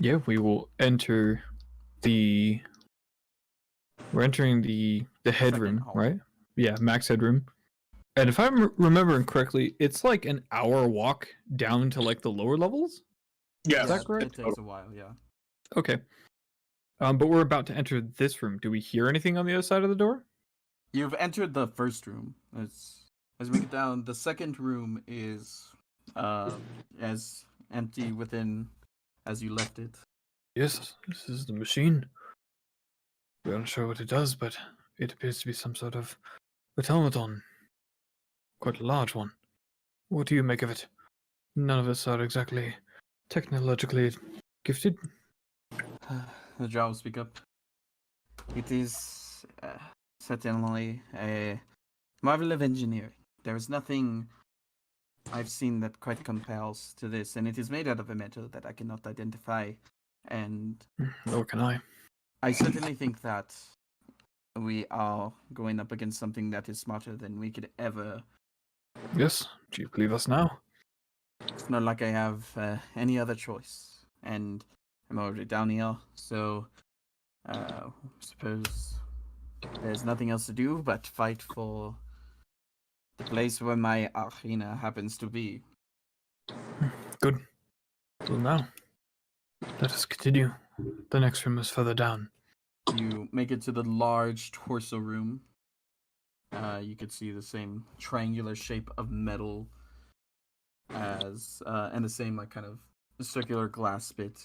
Yeah, we will enter the. We're entering the headroom, hall. right? Yeah, max headroom. And if I'm remembering correctly, it's like an hour walk down to like the lower levels. Yeah, Is that correct? It takes a while, yeah. Okay. But we're about to enter this room. Do we hear anything on the other side of the door? You've entered the first room. As we make it down, the second room is as empty within as you left it. Yes, this is the machine. We're unsure what it does, but it appears to be some sort of automaton. Quite a large one. What do you make of it? None of us are exactly technologically gifted. The drow will speak up. It is certainly a marvel of engineering. There is nothing I've seen that quite compels to this, and it is made out of a metal that I cannot identify. And Nor can I. I certainly think that we are going up against something that is smarter than we could ever. Yes, do you believe us now? It's not like I have any other choice, and I'm already down here, so suppose there's nothing else to do but fight for the place where my arena happens to be. Good. Well, now, let us continue. The next room is further down. You make it to the large torso room. You could see the same triangular shape of metal as and the same like kind of circular glass bit.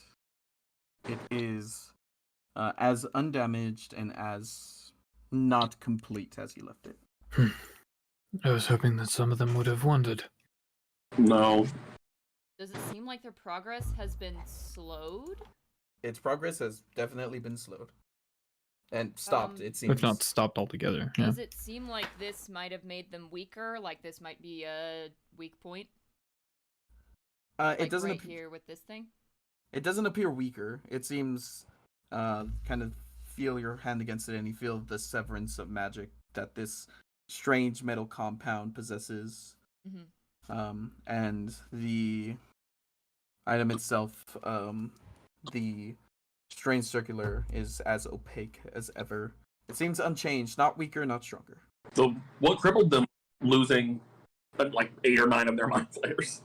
It is as undamaged and as not complete as you left it. I was hoping that some of them would have wandered. No. Does it seem like their progress has been slowed? Its progress has definitely been slowed. And stopped, it seems. If not stopped altogether. Yeah. Does it seem like this might have made them weaker? Like this might be a weak point? Like It doesn't right here with this thing? It doesn't appear weaker. It seems kind of feel your hand against it and you feel the severance of magic that this strange metal compound possesses. Mm-hmm. And the item itself, the strange circular, is as opaque as ever. It seems unchanged, not weaker, not stronger. So what crippled them losing like 8 or 9 of their mind flayers?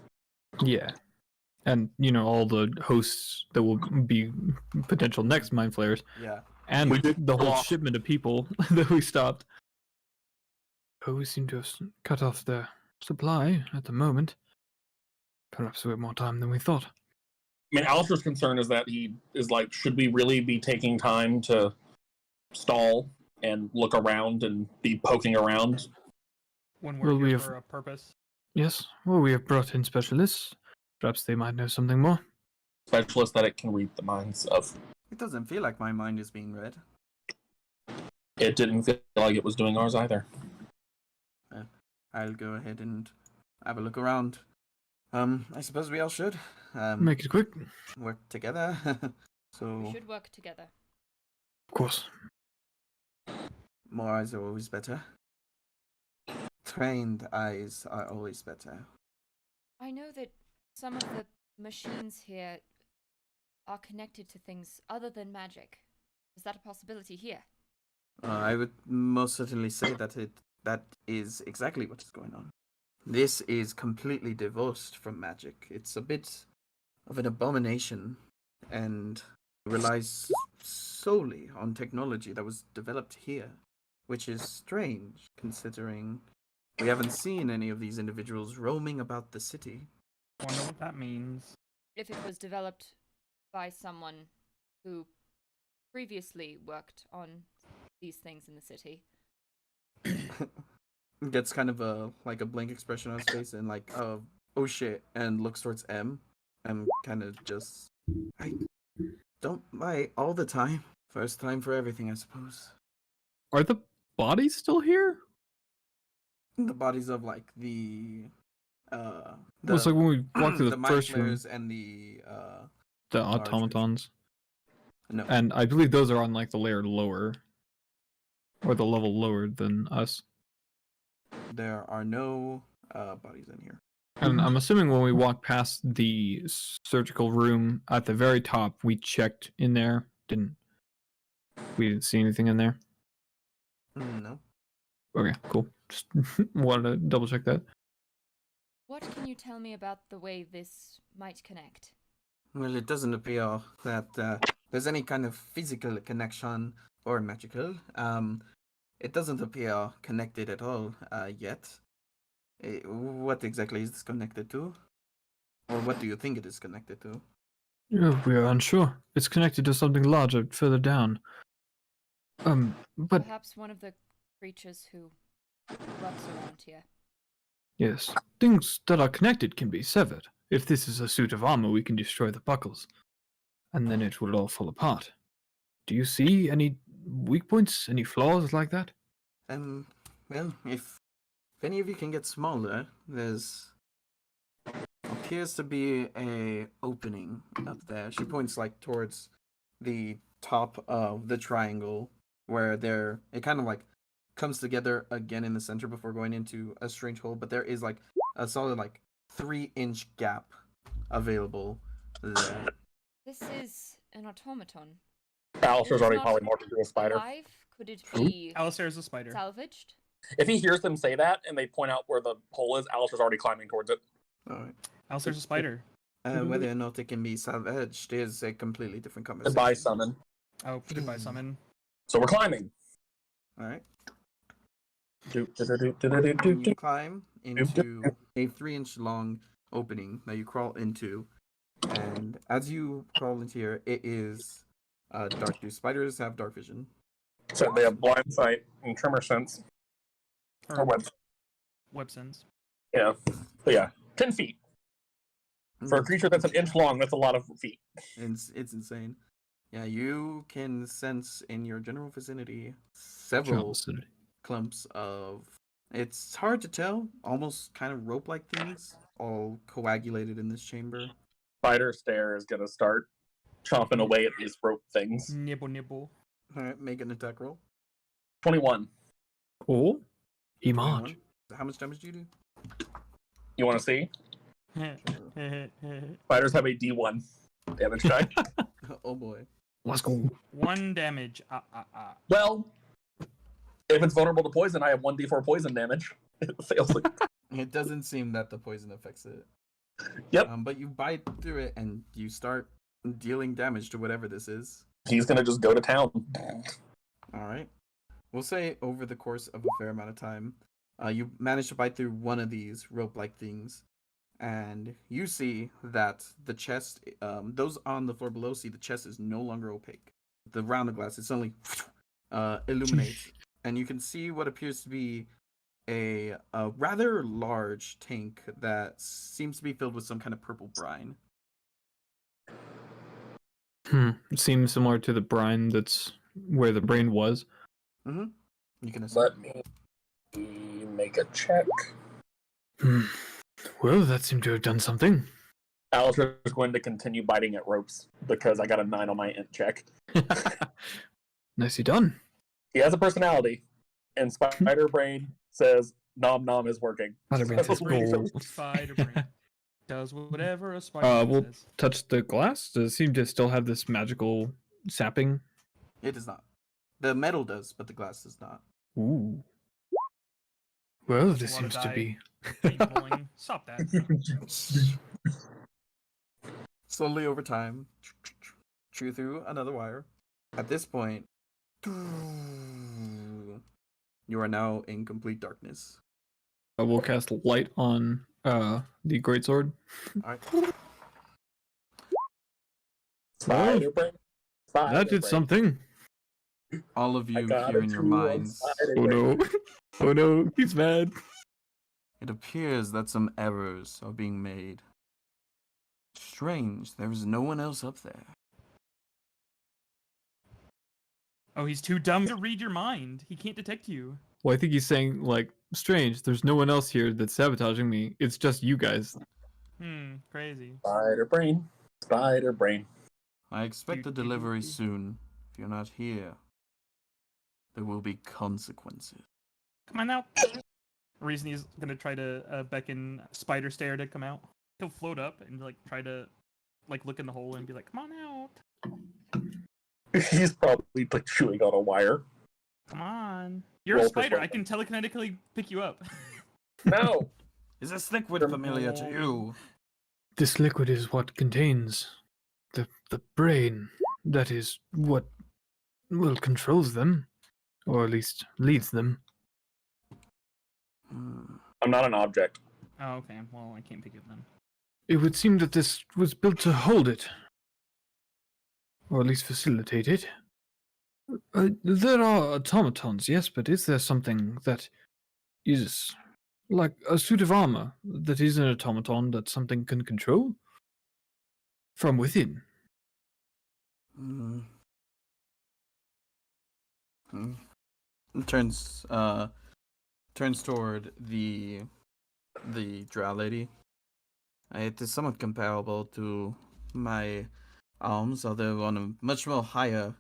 Yeah. And, you know, all the hosts that will be potential next mind flayers. Yeah. And We did the whole off. shipment of people that we stopped. Oh, we seem to have cut off their supply at the moment. Perhaps we have more time than we thought. I mean, Alistair's concern is that he is like, should we really be taking time to stall and look around and be poking around? When we're Well, we here have- for a purpose. Yes, well, we have brought in specialists. Perhaps they might know something more. Specialist that it can read the minds of. It doesn't feel like my mind is being read. It didn't feel like it was doing ours either. I'll go ahead and have a look around. I suppose we all should. Make it quick. Work together. We So should work together. Of course. more eyes are always better. Trained eyes are always better. I know that some of the machines here are connected to things other than magic. Is that a possibility here? I would most certainly say that is exactly what is going on. This is completely divorced from magic. It's a bit of an abomination and relies solely on technology that was developed here, which is strange considering we haven't seen any of these individuals roaming about the city. Wonder what that means. If it was developed by someone who previously worked on these things in the city. Gets kind of a blank expression on his face and like oh shit, and looks towards M. M kind of just I don't buy all the time. First time for everything, I suppose. Are the bodies still here? The bodies of like the Well, it's like when we walked through the mind first room, flayers and the the automatons. no. And I believe those are on like the layer lower. Or the level lower than us. There are no bodies in here. And I'm assuming when we walked past the surgical room at the very top, we checked in there. We didn't see anything in there? No. Okay, cool. Just wanted to double check that. What can you tell me about the way this might connect? Well, it doesn't appear that there's any kind of physical connection or magical. It doesn't appear connected at all yet. What exactly is this connected to? Or what do you think it is connected to? Oh, we are unsure. It's connected to something larger further down. But Perhaps one of the creatures who lurks around here. yes, things that are connected can be severed. If this is a suit of armor, we can destroy the buckles, and then it will all fall apart. Do you see any weak points, any flaws like that? Well, if any of you can get smaller, there's appears to be a opening up there. She points like towards the top of the triangle where it kind of like comes together again in the center before going into a strange hole, but there is like a solid like 3-inch gap available there. This is an automaton. Alistair's It is already not polymorphed into a spider. Alive? Could it be Alistair's a spider. salvaged? If he hears them say that and they point out where the hole is, Alistair's already climbing towards it. Alright. Alistair's a spider. Whether or not it can be salvaged is a completely different conversation. Goodbye, summon. Oh, goodbye, summon. So we're climbing. Alright. Do, do, do, do, do, do, do, You do. climb into a 3-inch long opening that you crawl into, and as you crawl into here, it is dark. Do spiders have dark vision? So they have blind sight and tremor sense. Or web. Web sense. Yeah. But yeah, 10 feet. For a creature that's an inch long, that's a lot of feet. It's insane. Yeah, you can sense in your general vicinity several clumps of. It's hard to tell, almost kind of rope-like things, all coagulated in this chamber. Spider stare is gonna start chomping away at these rope things. Nibble, nibble. Alright, make an attack roll. 21. Oh, 21. Image. How much damage do you do? You want to see? Spiders have a D1 damage die. Oh boy. Let's go. 1 damage. Well, if it's vulnerable to poison, I have 1d4 poison damage. It fails. It doesn't seem that the poison affects it. Yep. But you bite through it and you start dealing damage to whatever this is. He's gonna just go to town. Alright. We'll say over the course of a fair amount of time, you manage to bite through one of these rope-like things, and you see that the chest, those on the floor below see the chest is no longer opaque. The round of glass, it suddenly illuminates, and you can see what appears to be a rather large tank that seems to be filled with some kind of purple brine. It seems similar to the brine that's where the brain was. Mm-hmm. You can assume. Let me make a check. Well, that seemed to have done something. Alistair is going to continue biting at ropes because I got a 9 on my int check. Nicely done. He has a personality, and Spider Brain says nom nom is working. Spider-Man says gold. Spider brain does whatever a spider We'll says. touch the glass. Does it seem to still have this magical sapping? It does not. The metal does, but the glass does not. Ooh. Well, That's a this lot of seems to die. be. Keep pulling. Stop that. Slowly over time, chew through another wire. At this point, you are now in complete darkness. We'll cast light on the greatsword. Alright. Spider Brain. That did something. All of I you got hear a in your 2 on minds, Spider Oh Brain. no. Oh no, he's mad. it appears that some errors are being made. Strange, there is no one else up there. Oh, he's too dumb to read your mind. He can't detect you. Well, I think he's saying, like, strange, there's no one else here that's sabotaging me. It's just you guys. Crazy. Spider Brain. Spider Brain. I expect a delivery soon. If you're not here, there will be consequences. Come on now. Reason he's gonna try to beckon Spider Stare to come out. He'll float up and like try to like look in the hole and be like, "Come on out." He's probably like chewing on a wire. Come on. You're Roll a spider. I persuasion. can telekinetically pick you up. No. Is this liquid familiar to you? This liquid is what contains the brain. That is what controls them, or at least leads them. Hmm. I'm not an object. Oh, okay. Well, I can't pick it then. It would seem that this was built to hold it, or at least facilitate it. There are automatons, yes, but is there something that is like a suit of armor that is an automaton that something can control from within? Hmm. Hmm. Turns toward the drow lady. It is somewhat comparable to my arms, although on a much more higher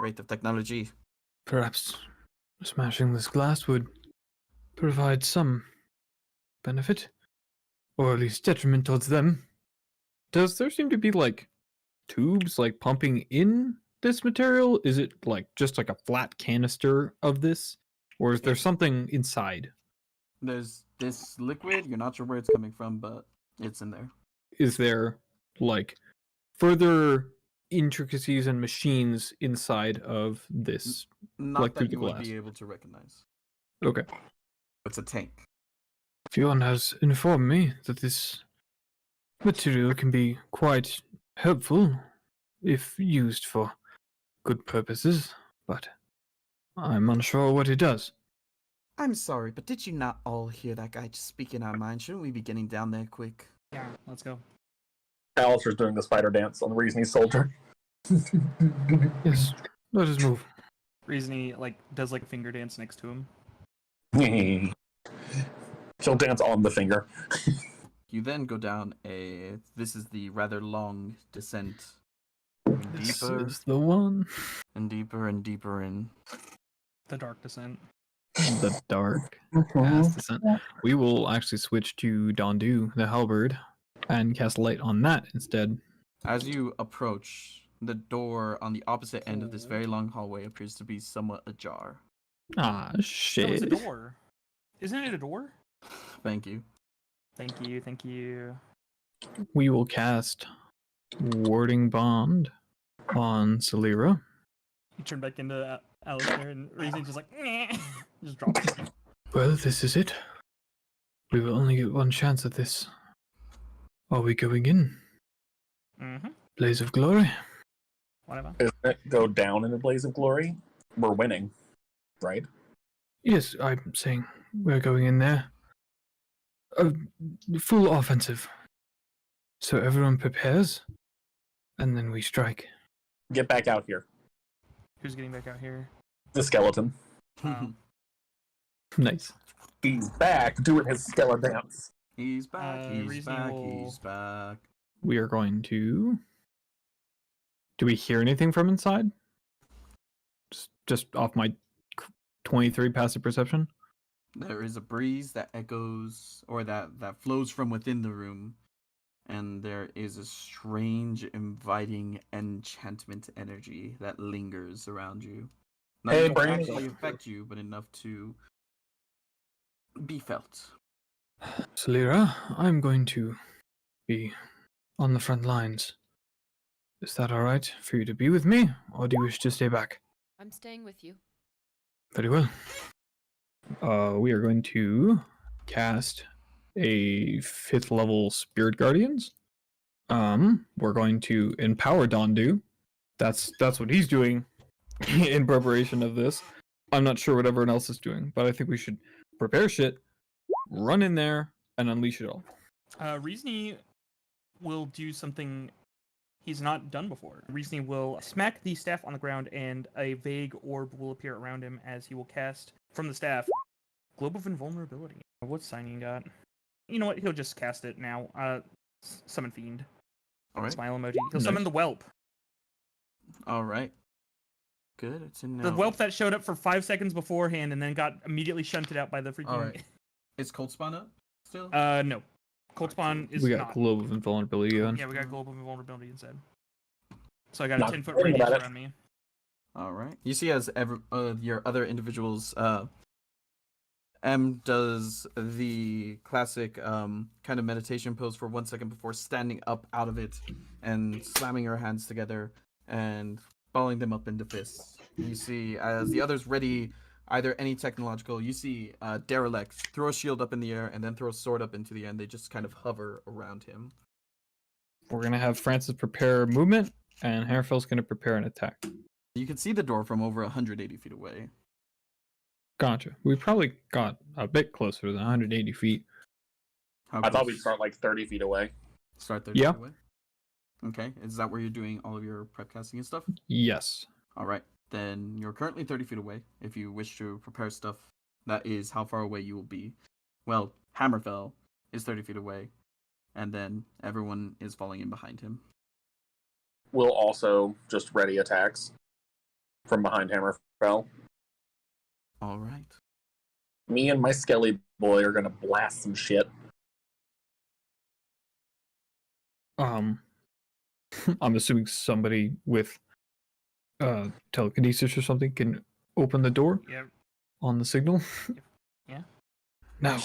rate of technology. Perhaps smashing this glass would provide some benefit, or at least detriment towards them. Does there seem to be like tubes like pumping in this material? Is it like just like a flat canister of this, or is there something inside? There's this liquid. You're not sure where it's coming from, but it's in there. Is there like further intricacies and machines inside of this? Not Like through that the you would glass. be able to recognize. Okay. It's a tank. Fionn has informed me that this material can be quite helpful if used for good purposes, but I'm unsure what it does. I'm sorry, but did you not all hear that guy just speaking our mind? Shouldn't we be getting down there quick? Yeah, let's go. Alistair's doing the spider dance on the reason he's soldier. Yes, let us move. Reason he like does like a finger dance next to him. She'll dance on the finger. You then go down this is the rather long descent. This Deeper is the one. and deeper and deeper in. The Dark Descent. The dark cast descent. We will actually switch to Dondu, the halberd, and cast light on that instead. As you approach, the door on the opposite end of this very long hallway appears to be somewhat ajar. Ah, Oh, it's shit. a door. Isn't it a door? Thank you. Thank you, thank you. We will cast Warding Bond on Silyra. You turn back into Alastair and Reason just like just drops it. Well, this is it. We will only get one chance at this. Are we going in? Mm-hmm. Blaze of Glory? Whatever. Isn't it go down in a blaze of glory? We're winning, right? Yes, I'm saying we're going in there. Full offensive. So everyone prepares, and then we strike. Get back out here. Who's getting back out here? The skeleton. Oh. Nice. He's back doing his skeleton dance. He's back, he's Reasoning back, will- he's back. We are going to... Do we hear anything from inside? Just off my 23 passive perception? There is a breeze that echoes, or that flows from within the room, and there is a strange, inviting enchantment energy that lingers around you. Not Hey, enough to Brandon. actually affect you, but enough to be felt. Silyra, I'm going to be on the front lines. Is that alright for you to be with me, or do you wish to stay back? I'm staying with you. Very well. We are going to cast a 5th level Spirit Guardians. We're going to empower Dondu. That's what he's doing in preparation of this. I'm not sure what everyone else is doing, but I think we should prepare shit, run in there, and unleash it all. Reasoning will do something he's not done before. Reasoning will smack the staff on the ground, and a vague orb will appear around him as he will cast from the staff Globe of Invulnerability. What's signing got? You know what? He'll just cast it now. Summon Fiend. All right. Smile emoji. He'll summon the Whelp. All right. good. It's in now. The whelp that showed up for 5 seconds beforehand and then got immediately shunted out by the freaking. Alright. Is Cold Spawn up still? No. Cold Spawn is We got not. Globe of Invulnerability on. Yeah, we got global invulnerability instead. So I got Not a 10-foot worrying radius about it. around me. Alright. You see as your other individuals, M does the classic kind of meditation pose for 1 second before standing up out of it and slamming her hands together and balling them up into fists. You see as the others ready either any technological, you see Derelict throw a shield up in the air and then throw a sword up into the air and they just kind of hover around him. We're gonna have Francis prepare movement, and Hammerfell's gonna prepare an attack. You can see the door from over 180 feet away. Gotcha. We probably got a bit closer than 180 feet. How I thought close? we'd start like 30 feet away. Start 30 Yeah. feet away? Okay, is that where you're doing all of your prep casting and stuff? Yes. Alright, then you're currently 30 feet away. If you wish to prepare stuff, that is how far away you will be. Well, Hammerfell is 30 feet away, and then everyone is falling in behind him. We'll also just ready attacks from behind Hammerfell. Alright. Me and my Skelly boy are gonna blast some shit. I'm assuming somebody with telekinesis or something can open the door Yeah. on the signal. Yeah. No.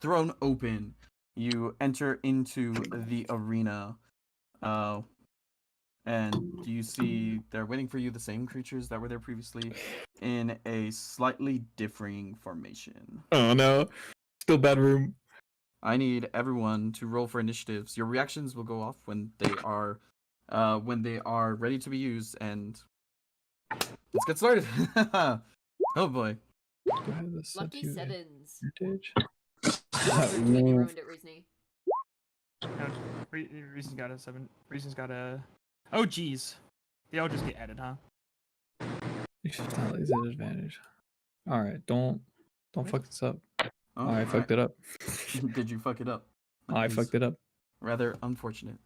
Thrown open, you enter into the arena. And you see they're waiting for you, the same creatures that were there previously, in a slightly differing formation. Oh no. Still bad room. I need everyone to roll for initiatives. Your reactions will go off when they are ready to be used, and let's get started. Oh boy. Do I have this set Lucky to sevens. advantage? You ruined it, Reesney. No, Reason's got a 7. Reason's got a. Oh, jeez. They all just get added, huh? You should tell is an advantage. Alright, don't fuck this up. Oh, I fucked it up. Did you fuck it up? I fucked it up. Rather unfortunate.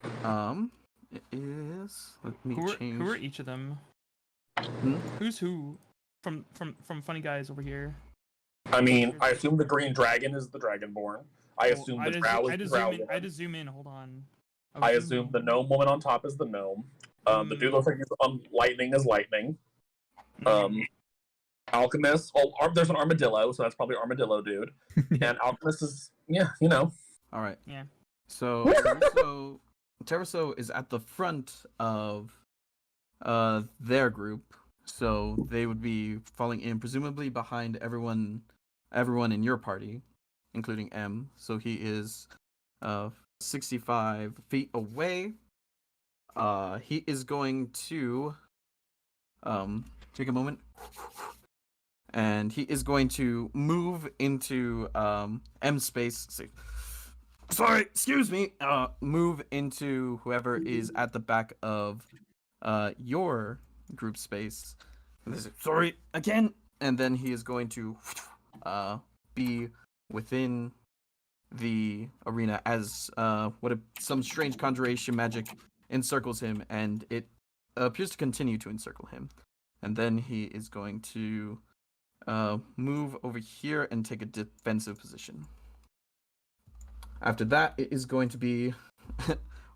It is. Let me change. Who are each of them? Hmm? Who's who? From Funny Guys over here. I mean, I assume the green dragon is the dragonborn. I assume the drow is the drow I woman. just zoom in. Hold on. I assume the gnome woman on top is the gnome. The dude looks like he's lightning is lightning. Alchemist. Oh, there's an armadillo, so that's probably armadillo dude. And alchemist is All right. Yeah. So Terraso is at the front of their group, so they would be falling in presumably behind everyone in your party, including M. So he is 65 feet away. He is going to take a moment, and he is going to move into M space. Sorry, excuse me. Move into whoever is at the back of your group space. Sorry again, and then he is going to be within the arena as some strange conjuration magic encircles him, and it appears to continue to encircle him. And then he is going to move over here and take a defensive position. After that, it is going to be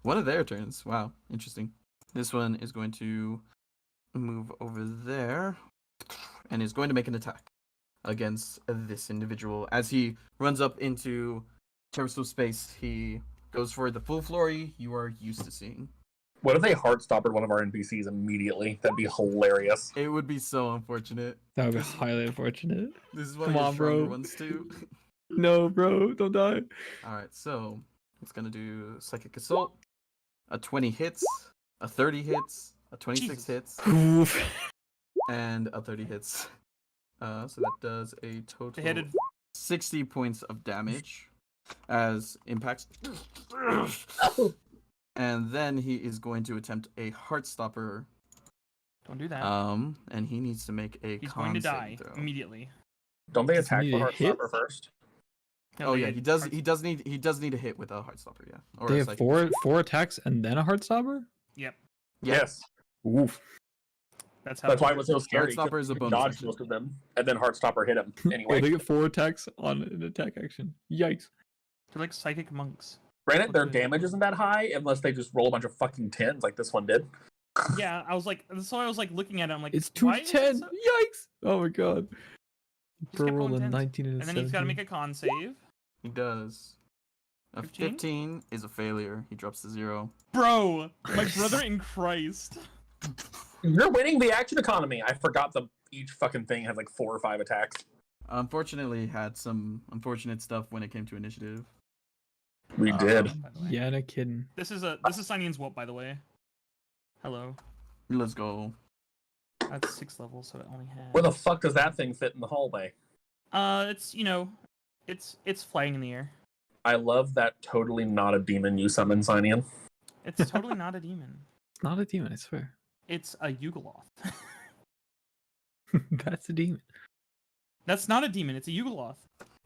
one of their turns. Wow, interesting. This one is going to move over there and is going to make an attack against this individual. As he runs up into Terraso space, he goes for the full flurry you are used to seeing. What if they heartstoppered one of our NPCs immediately? That'd be hilarious. It would be so unfortunate. That would be highly unfortunate. This is one Come of your on, stronger bro. ones too. No, bro, don't die. Alright, so it's gonna do Psychic Assault. A 20 hits, a 30 hits, a 26 Jesus. hits, Oof. and a 30 hits. So that does a total They headed. 60 points of damage as impacts. And then he is going to attempt a Heartstopper. Don't do that. And he needs to make a He's con going to saving die throw. immediately. Don't they Does he attack need the a hit? heartstopper first? Oh they yeah, had he does. hearts- He does need a hit with a Heartstopper. Yeah. Or They a have Psychic. four attacks and then a Heartstopper? Yep, Yeah. Yes. Oof. that's how. That's it why it works. was so scary. Heartstopper is a He bonus dodged action. most of them, and then Heartstopper hit him Oh, anyway. they get 4 attacks on an attack action. Yikes. They're like psychic monks. Granted, their Look good. damage isn't that high unless they just roll a bunch of fucking 10s like this one did. Yeah, I was like, so I was like looking at it. I'm like, It's why 2 is to it 10. so- Yikes. Oh my god. Just Bro kept rolling rolling 10s. 19 and a And then he's got to 17. make a con save. He does. A 15? 15 is a failure. He drops to 0. Bro, my brother in Christ. You're winning the action economy. I forgot each fucking thing has like 4 or 5 attacks. Unfortunately, had some unfortunate stuff when it came to initiative. We did. By the way. Yeah, no kidding. This is Signion's Whoop, by the way. Hello. Let's go. That's 6 levels, so it only has. Where the fuck does that thing fit in the hallway? It's it's flying in the air. I love that totally not a demon you summon, Sineon. It's totally not a demon. It's not a demon, I swear. It's a Yugoloth. That's a demon. That's not a demon. It's a Yugoloth.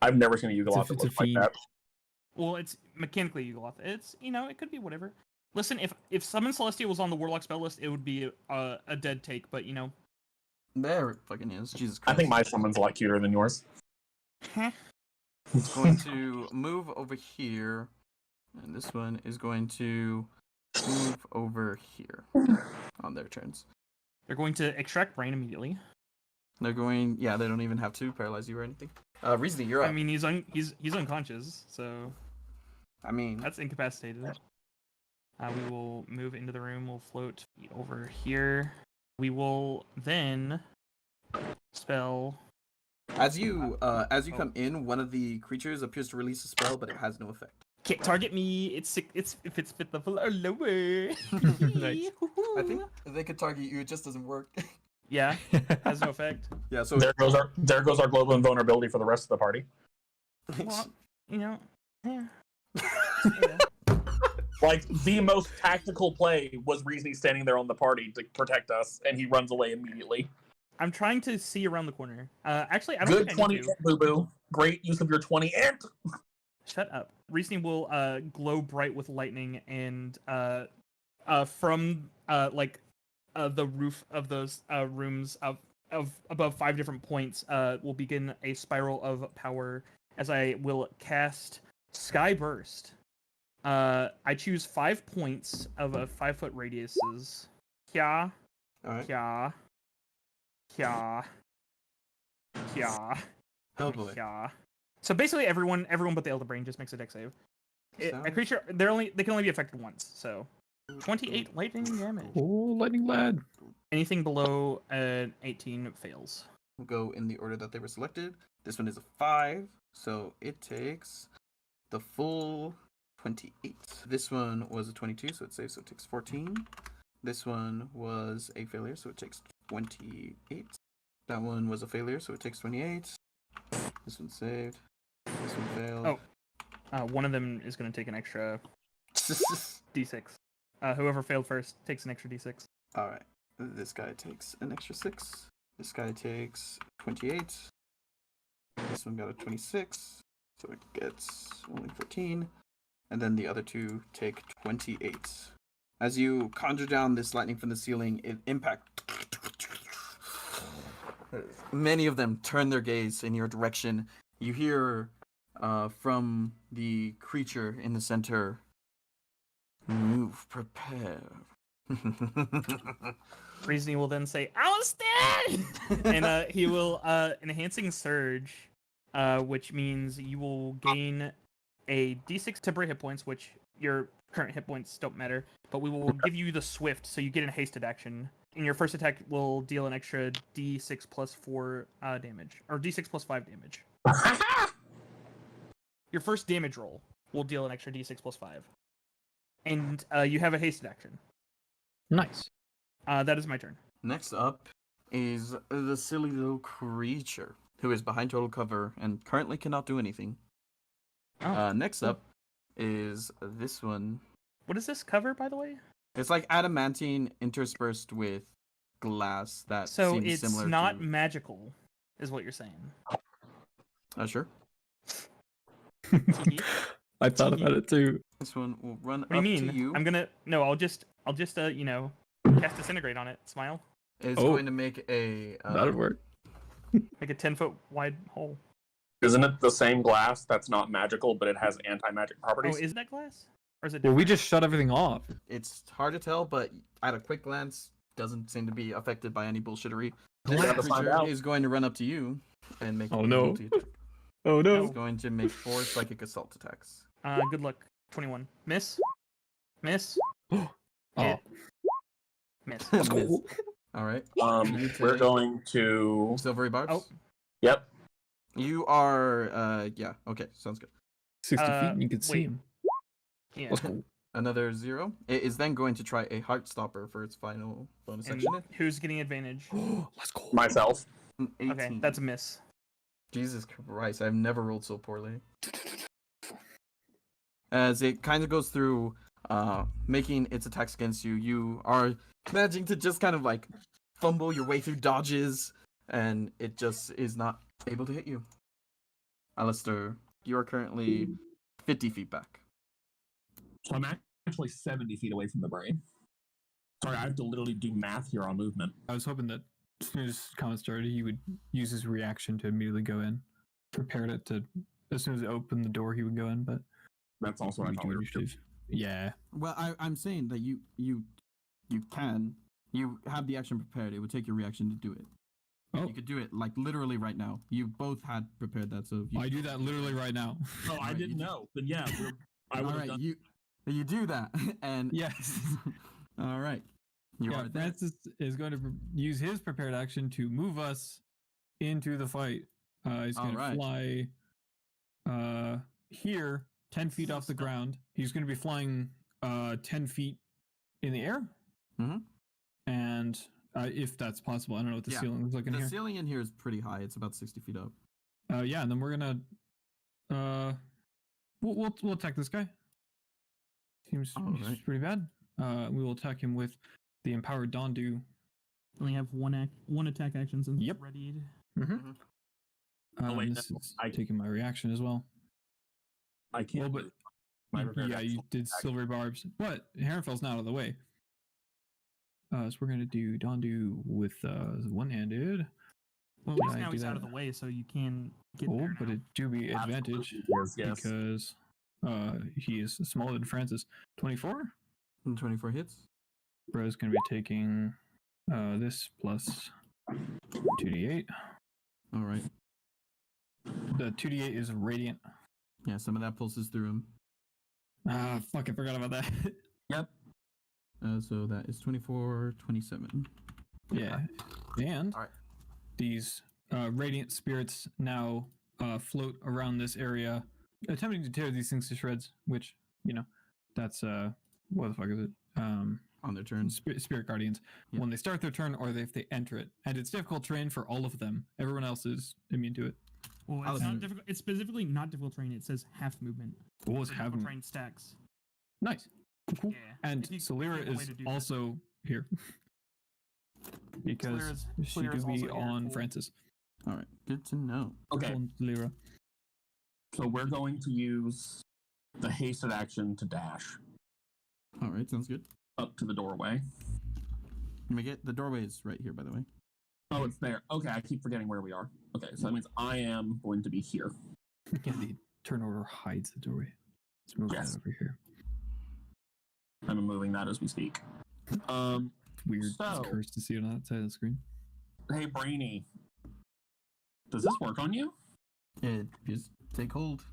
I've never seen a Yugoloth that it's a looks like fiend. that. Well, it's mechanically a Yugoloth. It's it could be whatever. Listen, if Summon Celestia was on the Warlock spell list, it would be a dead take. But There it fucking is. Jesus I Christ. think my summon's a lot cuter than yours. It's going to move over here. And this one is going to move over here on their turns. They're going to extract brain immediately. They're going, yeah, they don't even have to paralyze you or anything. Reasoning, you're up. I mean, he's unconscious, so I mean, that's incapacitated. We will move into the room. We'll float over here. We will then spell. as you come in, one of the creatures appears to release a spell, but it has no effect. Can't target me. It's if it's 5th level or lower. Nice. I think they could target you, it just doesn't work. Yeah, has no effect. Yeah, so There goes our global invulnerability for the rest of the party. Well, yeah. Like the most tactical play was Reasoning standing there on the party to protect us, and he runs away immediately. I'm trying to see around the corner. Actually, I don't Good think I 20, need to. Boo Boo. Great use of your 20 int. Shut up. Reasoning will glow bright with lightning, and from the roof of those rooms of above 5 different points will begin a spiral of power as I will cast Sky Burst. I choose 5 points of a 5-foot radiuses. Yeah, alright. yeah, yeah, yeah, Oh boy. yeah. So basically, everyone but the Elder Brain just makes a dex save. A Sounds- creature, they can only be affected once. So 28 lightning damage. Oh, lightning lad. Anything below an 18 fails. We'll go in the order that they were selected. This one is a 5, so it takes the full 28. This one was a 22, so it saves, so it takes 14. This one was a failure, so it takes 28. That one was a failure, so it takes 28. This one saved. This one failed. Oh. One of them is going to take an extra d6. Whoever failed first takes an extra d6. Alright. This guy takes an extra 6. This guy takes 28. This one got a 26, so it gets only 14. And then the other two take 28. As you conjure down this lightning from the ceiling, it impacts. Many of them turn their gaze in your direction. You hear from the creature in the center, "Move, prepare." Reasoning will then say, Alastair! And he will enhancing surge, which means you will gain a d6 temporary hit points, which your current hit points don't matter, but we will give you the swift, so you get a hasted action. And your first attack will deal an extra d6 plus 4 damage, or d6 plus 5 damage. Your first damage roll will deal an extra d6 plus 5. And you have a hasted action. Nice. That is my turn. Next up is the silly little creature who is behind total cover and currently cannot do anything. Next up is this one. What is this cover, by the way? It's like adamantine interspersed with glass that So seems it's similar not to... magical, is what you're saying. Sure. I thought about it too. This one will run What do you up mean? to you. I'll just cast disintegrate on it. Smile. It's Oh. going to make a That'd work. Make a 10-foot wide hole. Isn't it the same glass that's not magical, but it has anti-magic properties? Oh, is that glass? Or is it Well, we different? just shut everything off. It's hard to tell, but at a quick glance, doesn't seem to be affected by any bullshittery. We'll This have to find creature out. is going to run up to you and make Oh, a no. multi attack. Oh It's going to make 4 psychic assault attacks. Good luck. 21. Miss. Miss. Oh. Hit. Miss. Let's go. Miss. All right. You We're take going to. silvery barbs. Oh. Yep. You are. Yeah. Okay. Sounds good. 60 feet and you can wait. see him. Yeah. Let's go. Another 0. It is then going to try a heart stopper for its final bonus And action. who's getting advantage? Let's go. Myself. 18. Okay, that's a miss. Jesus Christ, I've never rolled so poorly. As it kind of goes through making its attacks against you, you are managing to just kind of like fumble your way through dodges, and it just is not able to hit you. Alastair, you are currently 50 feet back. So I'm actually 70 feet away from the brain. Sorry, I have to literally do math here on movement. I was hoping that as soon as comment started, he would use his reaction to immediately go in. Prepared it to, as soon as it opened the door, he would go in, but That's also what I we thought do we were doing. initiative. Yeah. Well, I'm saying that you have the action prepared. It would take your reaction to do it. Oh, You could do it like literally right now. You both had prepared that, so if you, I do that literally right now. Oh, I Alright, didn't you- know. Then yeah, I all would have right, done. you do that, and Yes. all right, you Yeah, are there. Francis is going to use his prepared action to move us into the fight. He's going Alright. to fly here, 10 feet off the ground. He's going to be flying 10 feet in the air. Mhm. And if that's possible, I don't know what the Yeah, ceiling looks like in The here. ceiling in here is pretty high. It's about 60 feet up. Yeah, and then we're going to we'll attack this guy. Seems Alright. pretty bad. We will attack him with the empowered Dondu. Only have one attack action since Yep. readied. Mm-hmm. Oh, wait, This no, is I- taking my reaction as well. I can't. Well, but do my prepared yeah, you action. did silver barbs, but Harrenfell's not out of the way. So we're gonna do Dondu with one-handed. Well, Did at least I now do he's out that? of the way, so you can get Oh, there but now. it do be advantage Absolutely is, yes. because he is smaller than Francis. 24. And 24 hits. Bro's gonna be taking this plus 2d8. All right. The 2d8 is radiant. Yeah, some of that pulses through him. Ah, fuck! I forgot about that. Yep. So that is 24, 27. Yeah, and Alright. these radiant spirits now float around this area, attempting to tear these things to shreds. Which that's what the fuck is it? On their turn. Spirit guardians. Yeah. When they start their turn, or if they enter it, and it's difficult terrain for all of them. Everyone else is immune to it. Well, it's Allison. not difficult. It's specifically not difficult terrain. It says half movement. What was So having difficult terrain stacks. nice, cool. Yeah. And If you Silyra have a way is to do that. also here because she Silyra's could be also here, on cool. Francis. All right. Good to know. Okay, On Silyra. so we're going to use the hasted action to dash All right. Sounds good. up to the doorway. Let me get the doorway is right here, by the way. Oh, it's there. Okay, I keep forgetting where we are. Okay, so that means I am going to be here. Yeah, the turn order hides the doorway. Let's move Yes. that over here. I'm moving that as we speak. It's weird. So- It's cursed to see it on that side of the screen. Hey, Brainy. Does this work on you? It just take hold.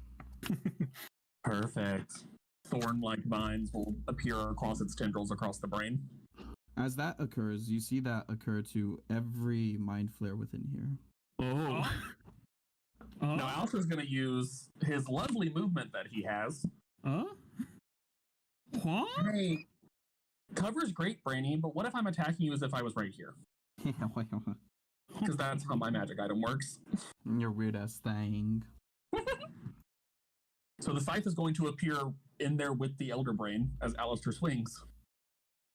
Perfect. Thorn-like vines will appear across its tendrils across the brain. As that occurs, you see that occur to every mind flare within here. Oh. Now, Alistair's going to use his lovely movement that he has. What? Hey, cover's great, Brainy, but what if I'm attacking you as if I was right here? Because that's how my magic item works. Your weird ass thing. So the scythe is going to appear in there with the Elder Brain as Alistair swings.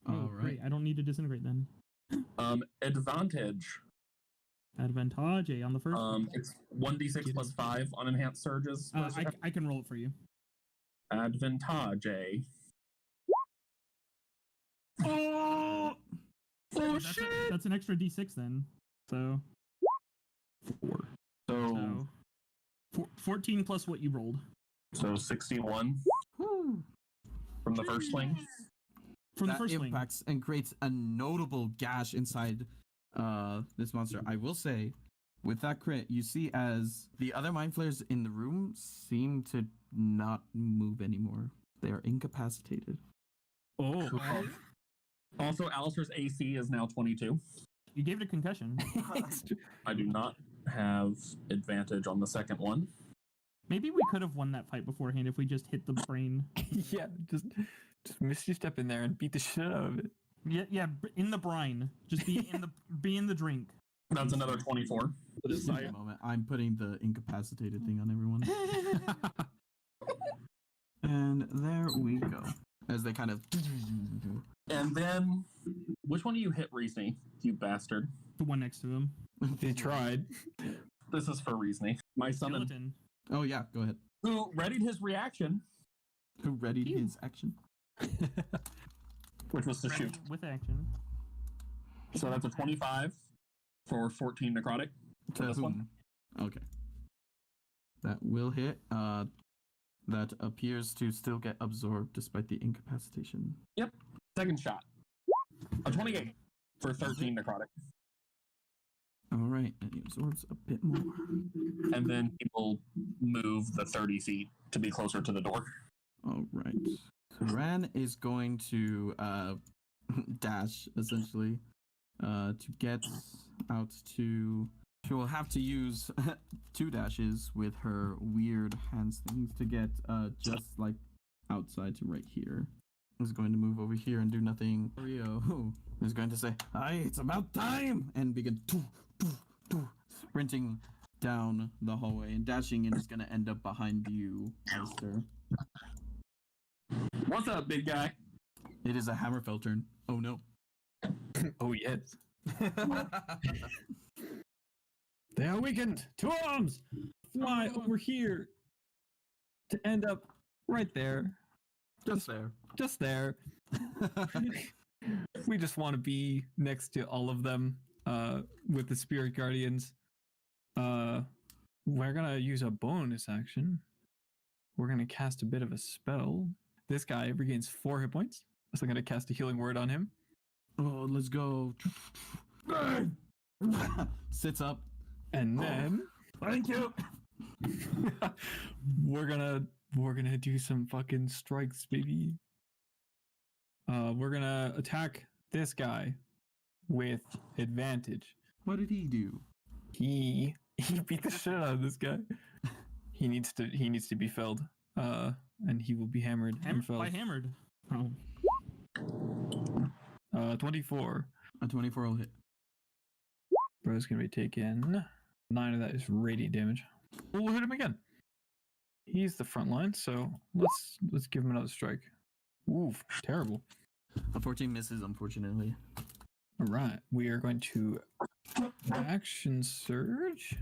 All right. Great. I don't need to disintegrate then. Advantage Advantage on the first one. It's 1d6 plus 5 on enhanced surges. I can roll it for you. Advantage. Oh shit! That's an extra d6 then. So 4. So 14 plus what you rolled. So 61 from the first swing. From the That first swing. impacts and creates a notable gash inside this monster. I will say, with that crit, you see as the other mind flayers in the room seem to not move anymore. They are incapacitated. Oh. Also, Alistair's AC is now 22. You gave it a concussion. I do not have advantage on the second one. Maybe we could have won that fight beforehand if we just hit the brain. Yeah, just misty step in there and beat the shit out of it. Yeah, in the brine. Just be in the drink. That's another 24. Just give me a moment. I'm putting the incapacitated thing on everyone. And there we go. As they kind of... And then, which one do you hit, Reesney, you bastard? The one next to him. They tried. This is for Reesney. My summon, Skeleton. Oh yeah, go ahead. who readied his reaction, Who readied his action? which was to Ready shoot. with action. So that's a 25 for 14 necrotic. To this one? whom? Okay. That will hit. That appears to still get absorbed despite the incapacitation. Yep. Second shot. A 28 for 13 necrotic. Alright, and he absorbs a bit more. And then he will move the 30 feet to be closer to the door. Alright. So Ran is going to dash, essentially, to get out to... She will have to use 2 dashes with her weird hands things to get just like outside to right here. Is going to move over here and do nothing. Rio is going to say, "Aye, it's about time!" and begin sprinting down the hallway and dashing, and is going to end up behind you, Alistair. What's up, big guy? It is a Hammerfell turn. Oh no. Oh yes. They are weakened. 2 arms. Fly over here to end up right there. Just there. Just there. We just want to be next to all of them with the spirit guardians. We're gonna use a bonus action. We're gonna cast a bit of a spell. This guy regains 4 hit points. So I'm gonna cast a healing word on him. Oh, let's go. Sits up. And then Thank you. we're gonna do some fucking strikes, baby. We're gonna attack this guy with advantage. What did he do? He beat the shit out of this guy. He needs to be felled. And he will be hammered and felled. By hammered. Oh. 24. A 24 will hit. Bro's gonna be taking 9 of that is radiant damage. We'll hit him again. He's the front line, so let's give him another strike. Oof, terrible. A 14 misses, unfortunately. All right, we are going to action surge.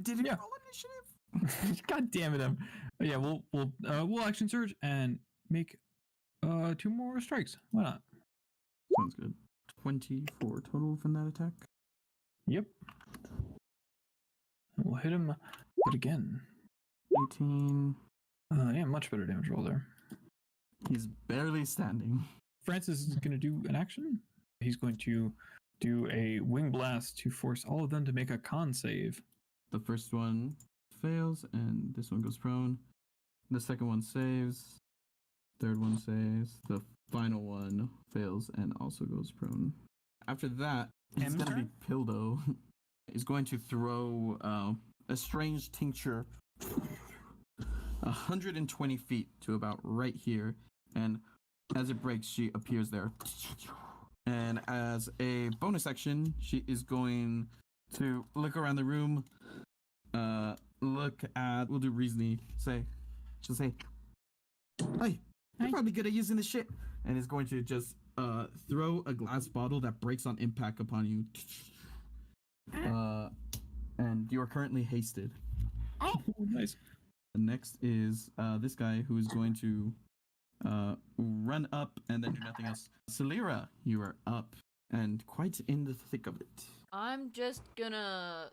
Did it Yeah. roll initiative? God damn it, yeah, we'll action surge and make 2 more strikes. Why not? Sounds good. 24 total from that attack. Yep. And we'll hit him, but again. 18. Yeah, much better damage roll there. He's barely standing. Francis is going to do an action. He's going to do a wing blast to force all of them to make a con save. The first one fails, and this one goes prone. The second one saves. Third one saves. The final one fails and also goes prone. After that, he's going to be Pildo. He's going to throw a strange tincture 120 feet to about right here, and as it breaks, she appears there. And as a bonus action, she is going to look around the room, look at, we'll do Reesney, she'll say, hey, you're probably good at using this shit, and is going to just throw a glass bottle that breaks on impact upon you. and you are currently hasted. Oh, Nice. The next is this guy who is going to run up and then do nothing else. Silyra, you are up and quite in the thick of it. I'm just gonna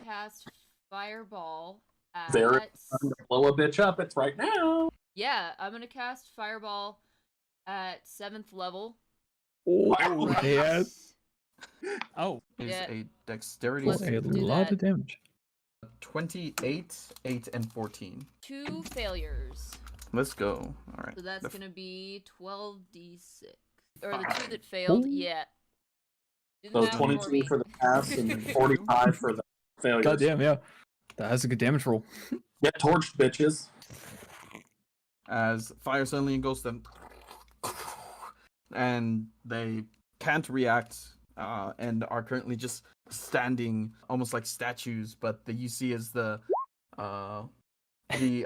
cast Fireball at. There, I'm gonna blow a bitch up. It's right now. Yeah, I'm gonna cast Fireball at 7th level. Oh, Right. yes. oh, Is Yeah. a dexterity Let's A save. do lot that. of damage. 28, 8, and 14. 2 failures. Let's go. All right. So that's The gonna be 12d6. Or the 2 that failed, Ooh. yeah. Do the So math for 22 me. for the pass and 45 for the failures. God damn, yeah. That's a good damage roll. Get torched, bitches. As fire suddenly engulfs them, and they can't react, and are currently just standing almost like statues. But you see as the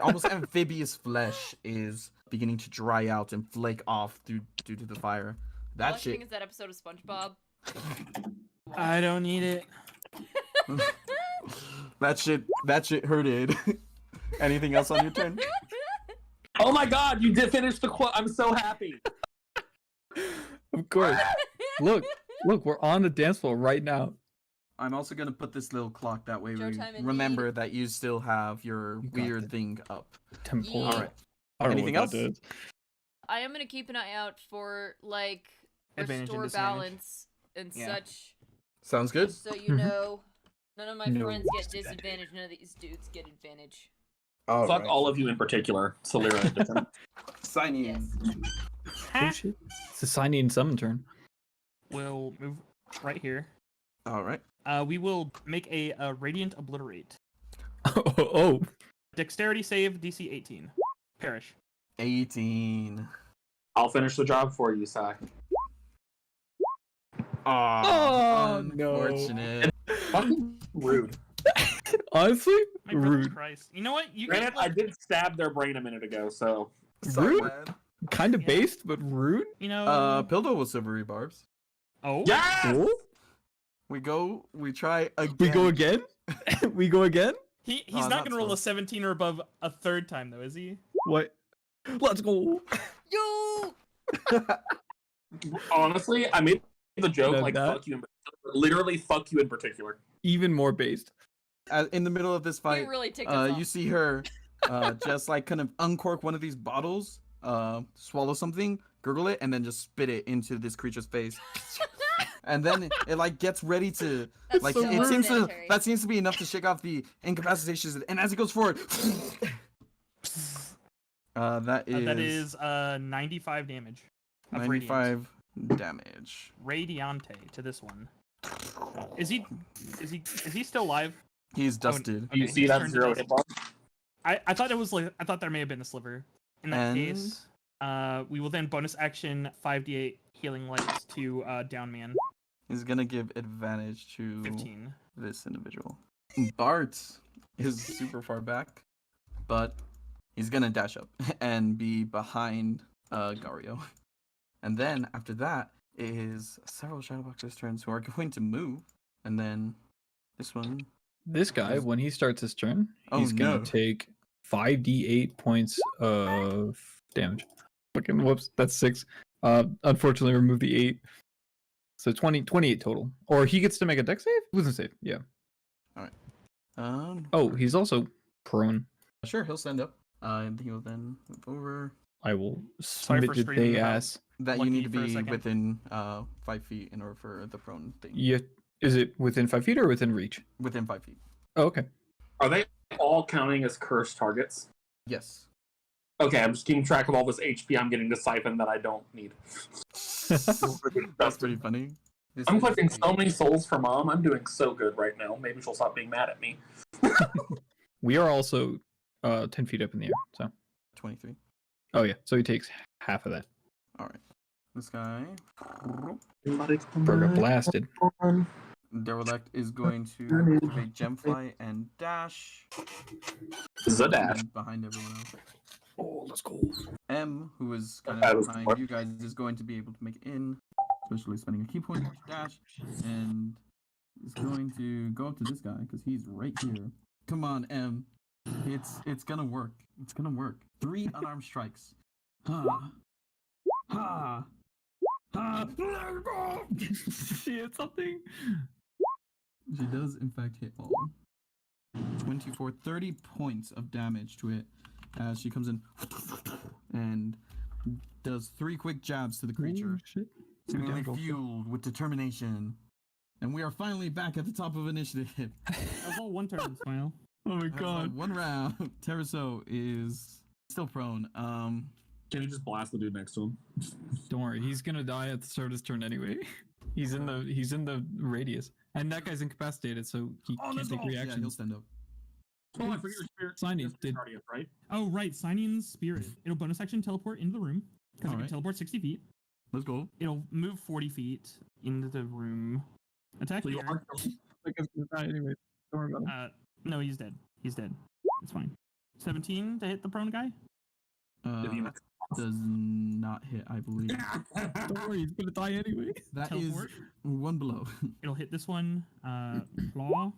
almost amphibious flesh is beginning to dry out and flake off due to the fire. All I That think shit. is that episode of SpongeBob. I don't need it. That shit hurted. Anything else on your turn? Oh my god, you did finish the quote. I'm so happy. Of course. Look, we're on the dance floor right now. I'm also gonna put this little clock that way we Showtime indeed. remember that you still have your You got weird it. thing up. Temporal. Yeah. All right. I don't know Anything what else? that is. I am gonna keep an eye out for, like, Advantage and restore disadvantage. balance and Yeah. such. Sounds good. So you Mhm. know, none of my No friends get disadvantage. disadvantage, none of these dudes get advantage. Fuck all of you in particular. Silyra and different. Sign in. Yes. Oh shit. It's a signing and summon turn. We'll move right here. All right. We will make a Radiant Obliterate. Oh. Dexterity save, DC 18. Perish. 18. I'll finish the job for you, Sai. Oh, no. Unfortunate. Fucking rude. Honestly, My goodness rude. Christ. You know what? You Granted, can, I like, did stab their brain a minute ago, so Sorry, Rude? man. Kind of Yeah. based, but rude. you know. Pildo with silvery barbs. Oh. yes. Cool. We try again. We go again? We go again? He's Oh, not not gonna roll so. a 17 or above a third time, though, is he? What? Let's go. Yo! Honestly, I made the joke No, like that- fuck you, in particular. Literally fuck you in particular. Even more based. In the middle of this You fight, really ticked us off. you see her just like kind of uncork one of these bottles, swallow something, gurgle it, and then just spit it into this creature's face. And then it like gets ready to That's like so it seems to unsanitary. that seems to be enough to shake off the incapacitations. And as it goes forward, that is 95 damage. Of radiant. 95 damage. Radiante to this one. Is he still alive? He's Oh, dusted. Do you Okay, see he's that turned to 0 dust. hit bar? I thought it was like I thought there may have been a sliver. In that And- case, we will then bonus action 5d8 healing lights to down man. He's gonna give advantage to 15. this individual. Bart is super far back, but he's gonna dash up and be behind Gario. And then after that is several Shadowboxers' turns who are going to move, and then this one. This guy, when he starts his turn, Oh, he's gonna no. take 5d8 points of damage. Fucking whoops, that's 6. Unfortunately, remove the 8. So 28 total. Or he gets to make a dex save? Wisdom save, yeah. Oh, he's also prone. Sure, he'll stand up. And he will then move over. I will Sorry submit for to screaming they about- ass. That you Lucky need to for a be second. within 5 feet in order for the prone thing. Yeah, is it within 5 feet or within reach? Within 5 feet. Oh, okay. Are they all counting as cursed targets? Yes. Okay, I'm just keeping track of all this HP I'm getting to siphon that I don't need. That's pretty funny. This I'm is collecting a so many souls for Mom. I'm doing so good right now. Maybe she'll stop being mad at me. We are also 10 feet up in the air. So, 23. oh yeah, so he takes half of that. All right. This guy, Bro got blasted. Derelict, is going to activate Gemfly and dash. This is a dash. Behind everyone else. Oh, let's go. M, who is kind That of was behind smart. you guys, is going to be able to make it in, especially spending a key point to dash. And is going to go up to this guy because he's right here. Come on, M. It's gonna work. It's gonna work. 3 unarmed strikes. Ha. Ha. Ha. She hit something. She does in fact hit all. 24, 30 points of damage to it as she comes in and does 3 quick jabs to the creature. Shit. Seemingly fueled with determination. And we are finally back at the top of initiative. That was all one turn, Smile. Oh my god. 1 round. Terraso is still prone. Can you just blast the dude next to him? Don't worry, he's gonna die at the start of his turn anyway. He's in the radius. And that guy's incapacitated, so he can't take Yeah, he'll reactions. stand up. Oh, I forget your spirit. Signy your did. Guardian, right? Oh, right. Signing Spirit. It'll bonus action teleport into the room. Because it can Alright. teleport 60 feet. Let's go. It'll move 40 feet into the room. Attack So you here. are That guy's gonna die anyway. Don't worry about him. No, he's dead. He's dead. It's fine. 17 to hit the prone guy? Does not hit, I believe. Don't worry, he's gonna die anyway. That Teleport. is 1 blow. It'll hit this one. Claw.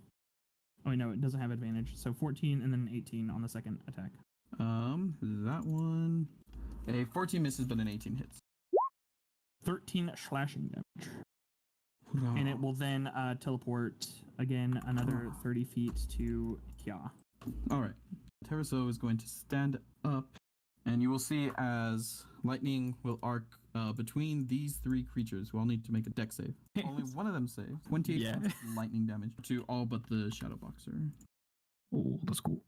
Oh, wait, no, it doesn't have advantage. So 14 and then 18 on the second attack. That one. A 14 misses, but an 18 hits. 13 slashing damage. And it will then teleport again another 30 feet to Kya. Alright. Terraso is going to stand up, and you will see as lightning will arc between these 3 creatures who all need to make a dex save. Only one of them saves. 28 Yeah. points of lightning damage to all but the Shadow Boxer, Oh, that's cool.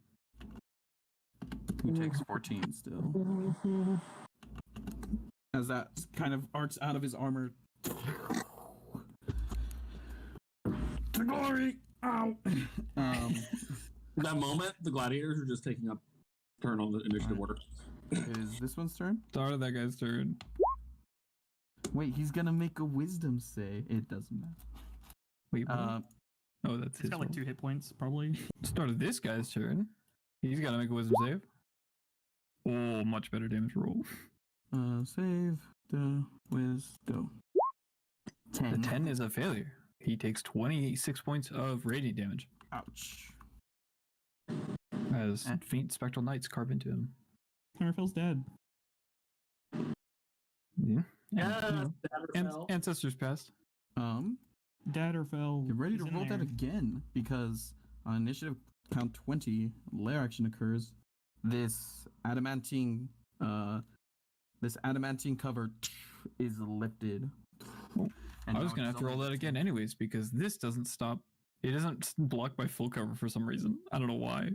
who takes 14 still. As that kind of arcs out of his armor. To glory! Ow! that moment, the gladiators are just taking up turn on the initiative order. Is this one's turn? Start of that guy's turn. Wait, he's gonna make a wisdom save. It doesn't matter. Wait, what? Oh, that's It's his got like roll. 2 hit points, probably. Start of this guy's turn. He's gotta make a wisdom save. Oh, much better damage roll. Save the wisdom. 10. The 10 is a failure. He takes 26 points of radiant damage Ouch. as faint spectral knights carve into him. Hammerfell's dead. Yeah. Yeah, Ancestors passed. Dad or fell. Get ready is to in roll that there. again because on initiative count 20, lair action occurs. This adamantine cover is lifted. Oh, And I was now gonna it's have to roll only- that again anyways because this doesn't stop. It doesn't block by full cover for some reason. I don't know why.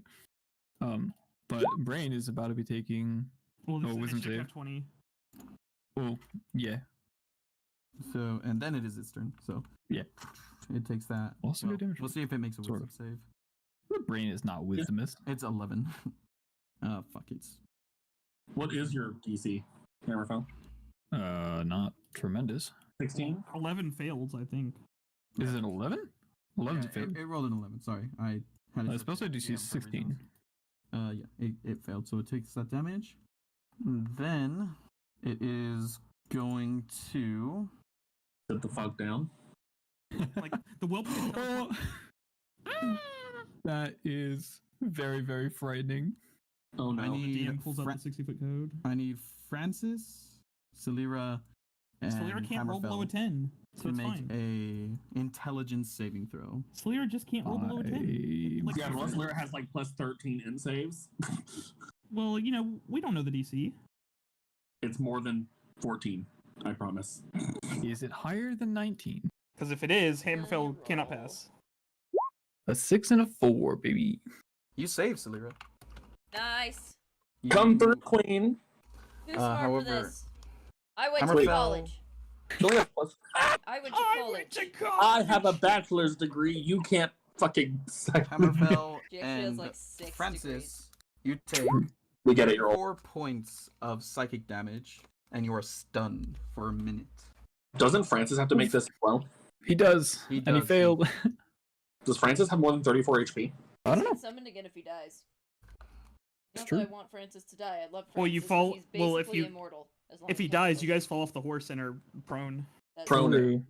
But Brain is about to be taking. Well, this Oh, is wisdom initiative save. 20. Oh, yeah. So, and then it is its turn. So, Yeah. it takes that. Also Well, good damage we'll see if it makes a Sort wisdom save. The Brain is not wisdomist. It's 11. Fuck it. What is your DC, Hammerfell? Not tremendous. 16? 11 fails, I think. Is it 11? 11's a Yeah, fail. it rolled an 11. Sorry, I had it. I suppose I do see yeah, for some 16. reason. Yeah, it failed, so it takes that damage. And then it is going to. Sit the fuck down. Like, the whelp can teleport. That is very, very frightening. Oh no. I need DM pulls up the 60-foot code. I need Francis, Silyra, and Silyra can't roll below a Hammerfell 10, so to it's make fine. a intelligence saving throw. Silyra just can't roll below a 10. Like, Yeah, unless Lyra has like plus 13 in saves. well, we don't know the DC. It's more than 14, I promise. Is it higher than 19? Because if it is, Hammerfell cannot pass. A 6 and a 4, baby. You saved, Silyra. Nice. Come through, Queen. Who's smart however, for this? I went to Hammerfell- college. You only have plus- I went to college. I have a bachelor's degree. You can't fucking. Hammerfell She actually has and like 6 Francis, degrees. you take We get it. You're old. 4 points of psychic damage, and you are stunned for a minute. Doesn't Francis have to make this as well? He does. He And he does. failed. Does Francis have more than 34 HP? I don't know. He's summoned again if he dies. It's Not true. that I want Francis to die. I love Francis. Well, you but fall- He's well, if basically you- immortal. As long If as he can't dies, kill you guys fall off the horse and are prone. That's Prone. true.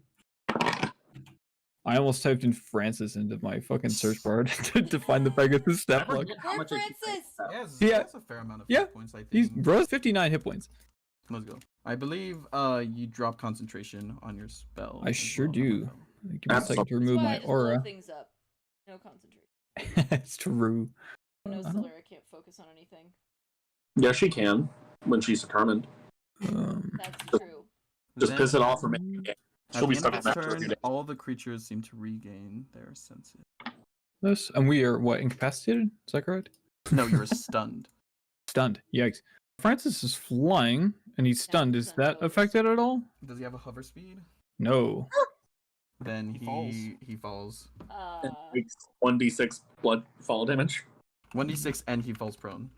I I almost typed in Francis into my fucking search bar to find the Pegasus stat block. How much Poor HP Francis! Yes, Yeah. that's a fair amount of Yeah. hit points, I He's think. bro's 59 hit points. Let's go. I believe you drop concentration on your spell. I as sure well, do. Hammerfell. Give me a second to remove That's why my I just blow aura. things up. No concentration. It's true. No, I don't- Silyra can't focus on anything. Yeah, she can when she's determined. That's true. Just Then, piss it off or make it. At She'll be the end stuck of in its that for a few turn, days. all the creatures seem to regain their senses. This and we are what, incapacitated? Is that correct? No, you're stunned. Stunned. Yikes. Francis is flying and he's stunned. Is that affected at all? Does he have a hover speed? No. Then He falls. he falls. And takes 1d6 blood fall damage. 1d6 and he falls prone.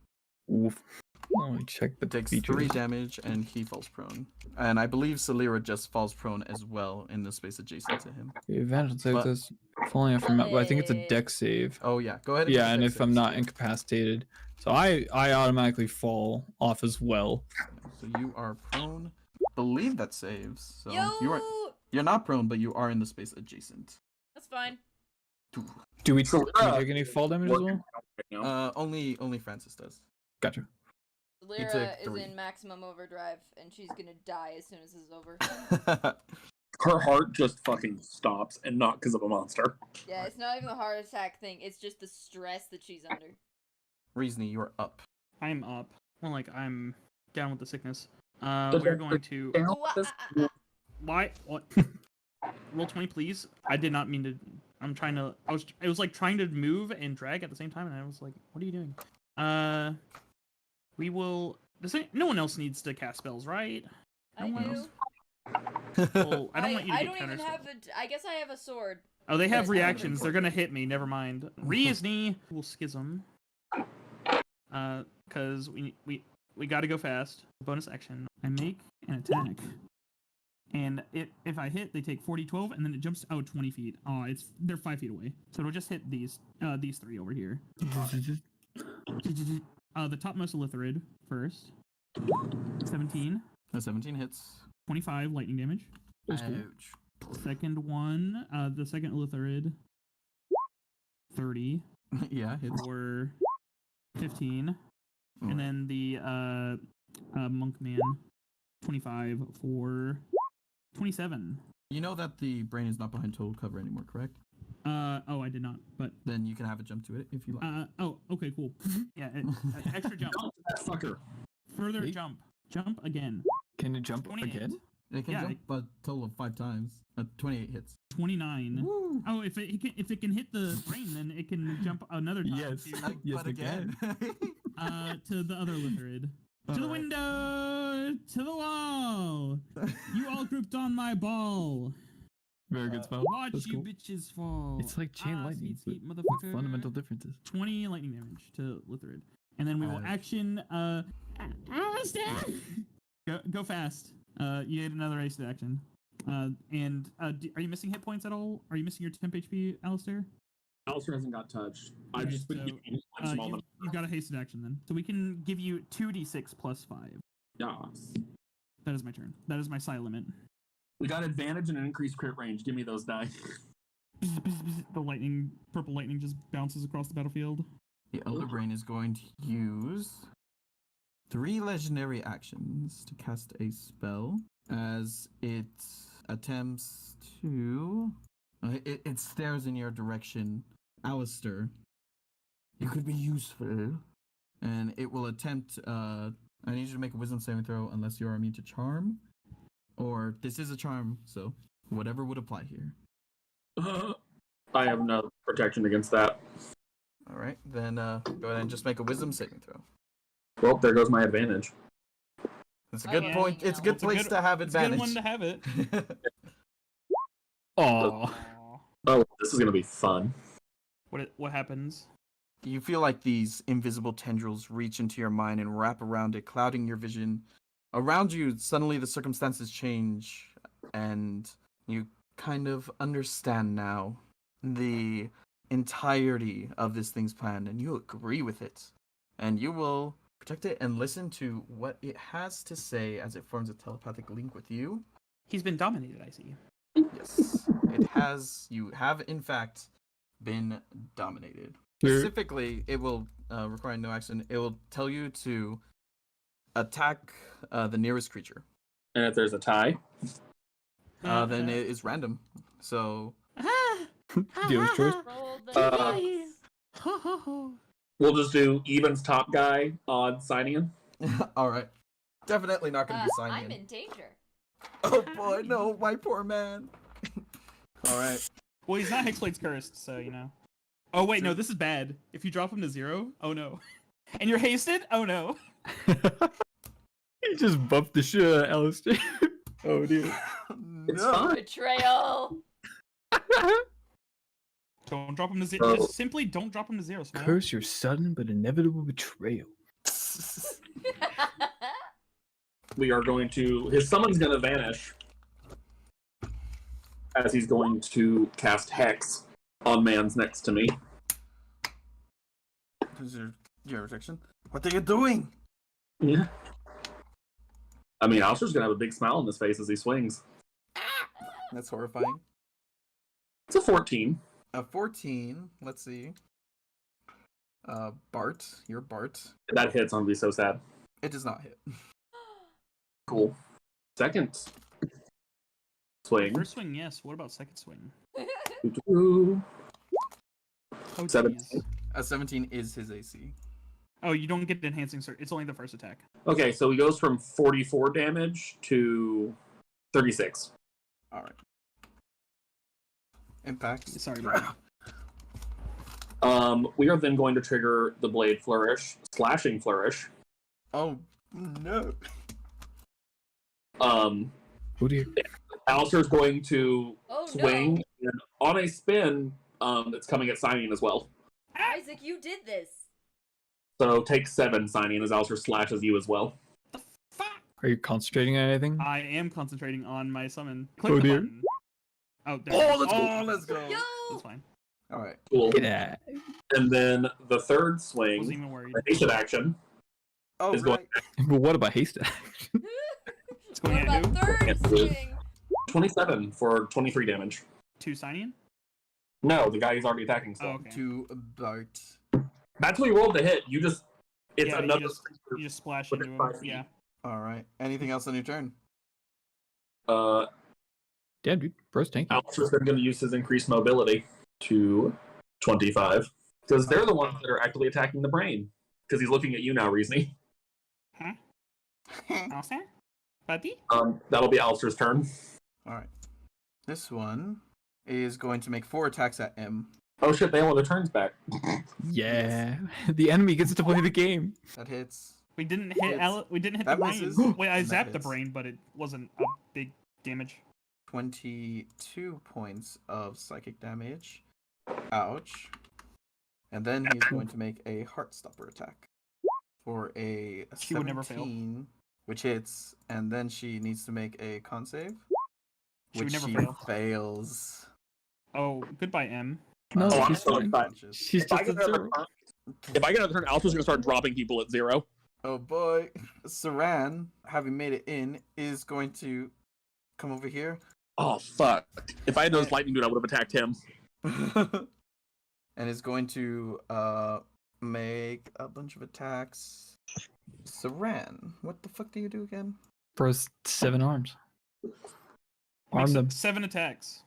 Oof. Let me check the It takes features. 3 damage and he falls prone. And I believe Silyra just falls prone as well in the space adjacent to him. The advantage will save But- this falling off from but I think it's a dex save. Oh yeah, go ahead. Yeah, make and dex if I'm saves. not incapacitated. So I automatically fall off as well. So you are prone. Believe that saves. So Yo! you're not prone, but you are in the space adjacent. That's fine. Do we So, take any fall damage as well? Right now. Only Francis does. Gotcha. Silyra is 3. in maximum overdrive, and she's gonna die as soon as this is over. Her heart just fucking stops, and not because of a monster. Yeah, it's not even the heart attack thing, it's just the stress that she's under. Reasoning, you are up. I'm up. Well, like I'm down with the sickness. We're going to. Why? What? Roll 20, please. I did not mean to. I'm trying to. It was like trying to move and drag at the same time, and I was like, "What are you doing?" We will. No one else needs to cast spells, right? I No one do. else. Well, I don't want you to I get don't counter even spells. have I guess I have a sword. Oh, they have Yes, I have reactions. They're gonna hit me. Never mind. Reasny will schism. Cause we gotta go fast. Bonus action. I make an attack. And if I hit, they take 40, 12, and then it jumps out 20 feet. Oh, they're 5 feet away. So it'll just hit these 3 over here. The topmost Illithrid first. 17. 17 hits. 25 lightning damage. Ouch. Second one, the second Illithrid. 30 Yeah, hits. for 15. And then the Monkman, 25 for 27. You know that the brain is not behind total cover anymore, correct? Oh, I did not, but Then you can have it jump to it if you like. oh, okay, cool. Yeah, extra jump. That fucker. Further Hey. jump. Jump again. Can it jump 28. again? It can yeah, jump a total of 5 times. 28 hits. 29. Woo! Oh, if it can hit the brain, then it can jump another time. Yes. To, Yes, but it again. to the other Lithrid. To the Alright. window! To the wall! You all grouped on my ball. Very good spell. Watch That's you cool. bitches fall. It's like chain lightning, Sweet, sweet but motherfucker. fundamental differences. 20 lightning damage to Lithrid. And then we will Ouch. action Alastair! Go fast. You get another hasted action. Are you missing hit points at all? Are you missing your temp HP, Alastair? Alistair hasn't got touched. I've Okay, just been so, giving him small you've got a hasted action then. So we can give you 2d6 plus 5. Yes. That is my turn. That is my psi limit. We got advantage and an increased crit range. Give me those die. The purple lightning just bounces across the battlefield. The Elder Brain is going to use 3 legendary actions to cast a spell as it attempts to. It stares in your direction. Alastair, you could be useful. And it will attempt. I need you to make a wisdom saving throw unless you are immune to charm. Or this is a charm, so whatever would apply here. I have no protection against that. Alright, then go ahead and just make a wisdom saving throw. Well, there goes my advantage. It's a good Okay. point. It's a good It's a place good- to have It's a good advantage. one to have it. Oh, Oh, this is gonna be fun. What happens? You feel like these invisible tendrils reach into your mind and wrap around it, clouding your vision. Around you, suddenly the circumstances change, and you kind of understand now the entirety of this thing's plan, and you agree with it. And you will protect it and listen to what it has to say as it forms a telepathic link with you. He's been dominated, I see. Yes. Yes, it has. You have in fact been dominated. Sure. Specifically, it will require no action. It will tell you to attack the nearest creature. And if there's a tie, Then it is random. So Dealer's choice. Roll the Uh, dice. we'll just do evens top guy, odds signing in. all right, definitely not going to be I'm signing in danger. Oh boy, no, my poor man. All right. Well, he's not Hexblade's cursed, so you know. Oh wait, no, this is bad. If you drop him to 0, oh no. And you're hasted? Oh no. He just buffed the shit out of Alastair. Oh dear. It's No. fine. Betrayal. Don't drop him to 0. Oh. Just simply don't drop him to 0, Smile. Curse your sudden but inevitable betrayal. We are going to. His summon's going to vanish as he's going to cast Hex on man's next to me. Who's your protection? What are you doing? Yeah. I mean, Alistair's going to have a big smile on his face as he swings. That's horrifying. It's a 14. A 14. Let's see. Bart. You're Bart. If that hits, I'm going to be so sad. It does not hit. Cool. Second swing. First swing, yes. What about second swing? Ooh. Oh, 17. jeez. A 17 is his AC. Oh, you don't get enhancing cert. It's only the first attack. Okay, so he goes from 44 damage to 36. All right. Impact. Sorry about We are then going to trigger the Blade Flourish, Slashing Flourish. Oh no. Who do you? Alistair's going to Oh swing, and on a spin, it's coming at signing as well. no. Isaac, you did this. So take 7 signing as Alistair slashes you as well. Are you concentrating on anything? I am concentrating on my summon. Click Oh, the dear. button. Oh, there Oh, it is. let's go. Let's go. Yo. That's fine. All right. Cool. Yeah. And then the third Wasn't swing, even worried. the hasted action, Oh, is going right. But what about haste action? It's going What at about who? third Yes, swing? 27 for 23 damage. 2 signing? No, the guy who's already attacking still. Oh, okay. To Bart. That's what you rolled to hit. You just, it's Yeah, another. You just splash Within into 5 him. feet. Yeah. All right. Anything else on your turn? Damn, dude. Bro's tanky. Alistair's then going to use his increased mobility to 25 because they're the ones that are actively attacking the brain. Because he's looking at you now, Reasoning. Huh? Alistair? Buddy? That'll be Alistair's turn. All right. This one is going to make 4 attacks at M. Oh shit! They all have their turns back. Yeah. The enemy gets to play the game. That hits. We didn't hit Hits. we didn't hit That the brain. misses. Wait, I And that zapped the hits. brain, but it wasn't a big damage. 22 points of psychic damage. Ouch. And then he's going to make a Heartstopper attack for a She would never fail. 17, which hits, and then she needs to make a con save, She would which never she fail. fails. Oh, goodbye, M. No, Oh, I'm she's so fine. excited. She's If I just get at another 0. turn, if I get another turn, Alistair's gonna start dropping people at 0. Oh boy. Saran, having made it in, is going to come over here. Oh fuck! If I had noticed lightning dude, I would have attacked him. And is going to make a bunch of attacks. Saran, what the fuck do you do again? Bro's 7 arms. Arm them. 7 attacks.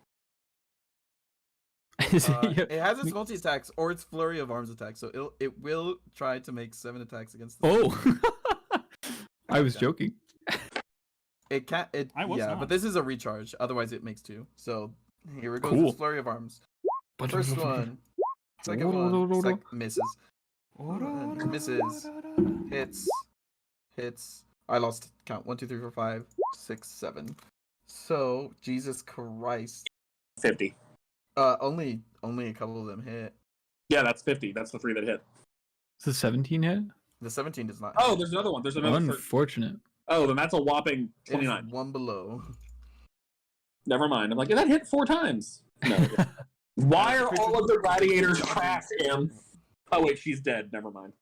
It has its multi attacks or its flurry of arms attacks, so it will try to make 7 attacks against. The Oh! I was Okay. joking. It can't. It I was yeah, not. but this is a recharge. Otherwise, it makes 2. So here it goes. Cool. Its flurry of arms. First one. Second one. Misses. Misses. Hits. I lost count. 1, 2, 3, 4, 5, 6, 7. So Jesus Christ. 50. Only a couple of them hit. Yeah, that's 50. That's the 3 that hit. Is the 17 hit? The 17 does not. Oh, hit. there's another one. There's another. Unfortunate. Oh, then that's a whopping It is 29. 1 below. Never mind. I'm like, yeah, that hit 4 times. No. Why are all of the gladiators trapped, Em? Oh wait, she's dead. Never mind.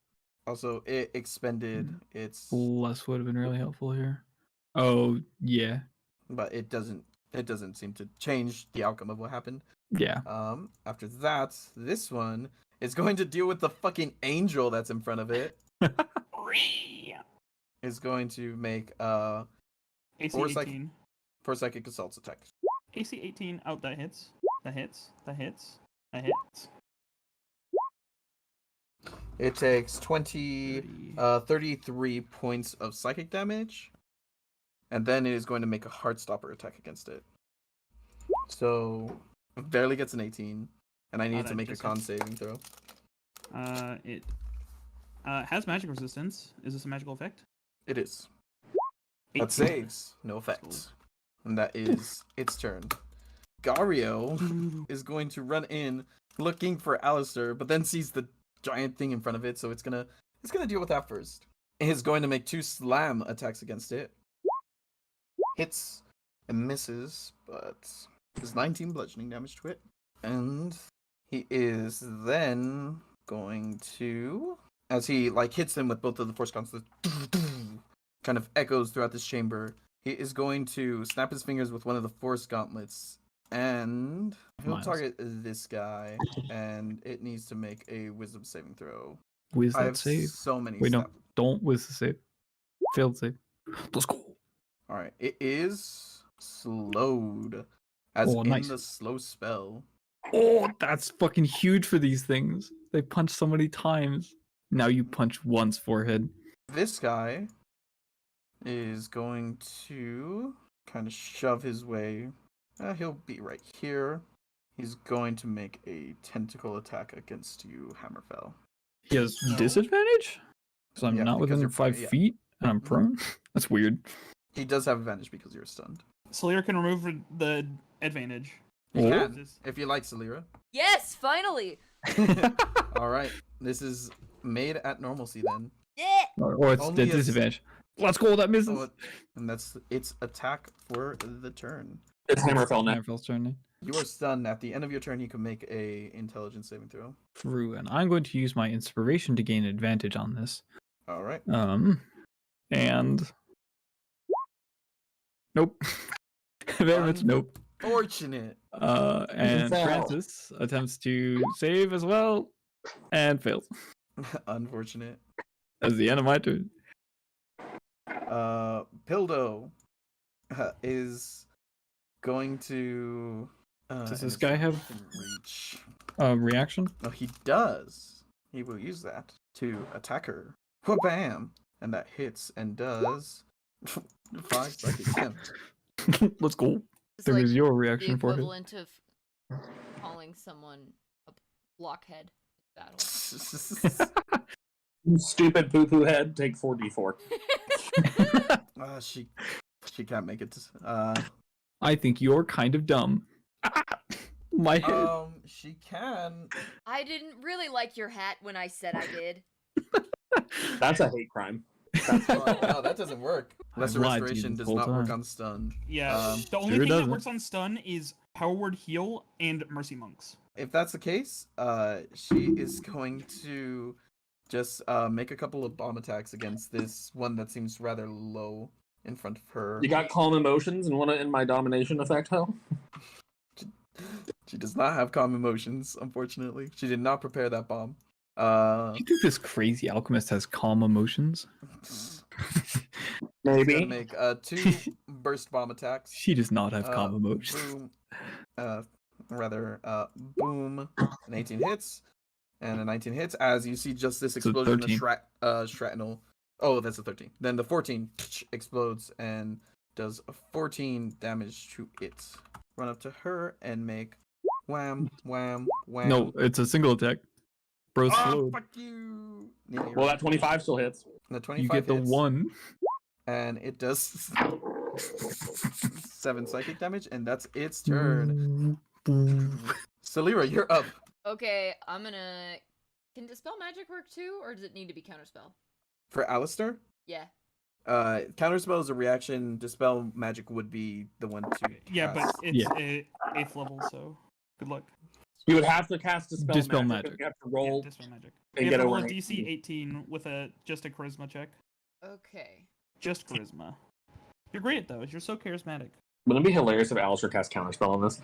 Also, it expended its, Less would have been really helpful here. Oh, yeah. but it doesn't it doesn't seem to change the outcome of what happened. Yeah. After that, this one is going to deal with the fucking angel that's in front of it. Is going to make AC Or 18. for psychic assaults attack. AC 18 out. That hits. That hits. That hits. That hits. It takes 33 points of psychic damage, and then it is going to make a Heartstopper attack against it. So barely gets an 18, and I need to that make a just con hits. saving throw. It has magic resistance. Is this a magical effect? It is. 18. That saves, no effects, and that is its turn. Gario is going to run in, looking for Alastair, but then sees the giant thing in front of it, so it's gonna deal with that first. It is going to make 2 slam attacks against it. Hits and misses, but there's 19 bludgeoning damage to it. And he is then going to, as he hits him with both of the force cons, kind of echoes throughout this chamber. He is going to snap his fingers with one of the force gauntlets, and he'll Miles. target this guy, and it needs to make a wisdom saving throw. Whiz I that have save. so many. Wait, no. stat- Don't whiz the save. Failed save. Let's go. All right, it is slowed, as Oh, in nice. the slow spell. Oh, that's fucking huge for these things. They punch so many times. Now you punch once forehead. This guy is going to kind of shove his way. He'll be right here. He's going to make a tentacle attack against you, Hammerfell. He has No. disadvantage? Because I'm Yeah, not because within you're- 5 yeah. feet and I'm prone? That's weird. He does have advantage because you're stunned. Silyra can remove the advantage. You Oh. can, This- if you like, Silyra. Yes, finally. All right, this is made at normalcy then. Yeah. Or it's Only the as- disadvantage. Let's go, that misses. Oh, and that's its attack for the turn. It's Hammerfell now. Hammerfell's turn then. You are stunned. At the end of your turn, you can make a intelligence saving throw. True, and I'm going to use my inspiration to gain advantage on this. All right. And nope. Very much nope. Fortunate. And Fail. Francis attempts to save as well and fails. Unfortunate. That's the end of my turn. Pildo is going to. Does and this it's guy not have- within reach? Reaction? No, he does. He will use that to attack her. Wha-bam! And that hits and does 5 psychic damage. Let's go. It's There like is your the reaction for it. equivalent of calling someone a blockhead in battle. You stupid poo poo head, take 4d4. She can't make it. I think you're kind of dumb. My head. She can. I didn't really like your hat when I said I did. That's a hate crime. No, that doesn't work. Lesser lied to you restoration this does whole not work time. on stun. Yeah. The only Sure thing that doesn't. works on stun is Power Word Heal and Mercy Monks. If that's the case, she is going to just make a couple of bomb attacks against this one that seems rather low in front of her. You got calm emotions and want to end my domination effect, Ho? She does not have calm emotions, unfortunately. She did not prepare that bomb. You think this crazy alchemist has calm emotions? She's Maybe. gonna make 2 burst bomb attacks. She does not have calm emotions. Boom. Boom. An 18 hits. And a 19 hits as you see just this It's a explosion of 13. shrapnel. Oh, that's a 13. Then the 14 explodes and does 14 damage to it. Run up to her and make wham, wham, wham. No, it's a single attack. Bro, Oh, slowed. fuck you! Yeah, you're Well, right. that 25 still hits. The 25 You get the hits, 1. and it does 7 psychic damage, and that's its turn. Silyra, you're up. Okay, I'm gonna. Can Dispel Magic work too, or does it need to be Counterspell? For Alastair, Yeah. Counterspell is a reaction. Dispel Magic would be the one to Yeah, but cast. it's Yeah. a 8th level, so good luck. You would have to cast Dispel, Dispel magic. Magic. You have to Yeah, roll Dispel Magic. and You get have to over roll a an DC 18. 18 with just a charisma check. Okay. Just charisma. You're great though. You're so charismatic. Wouldn't it be hilarious if Alistair cast counterspell on this?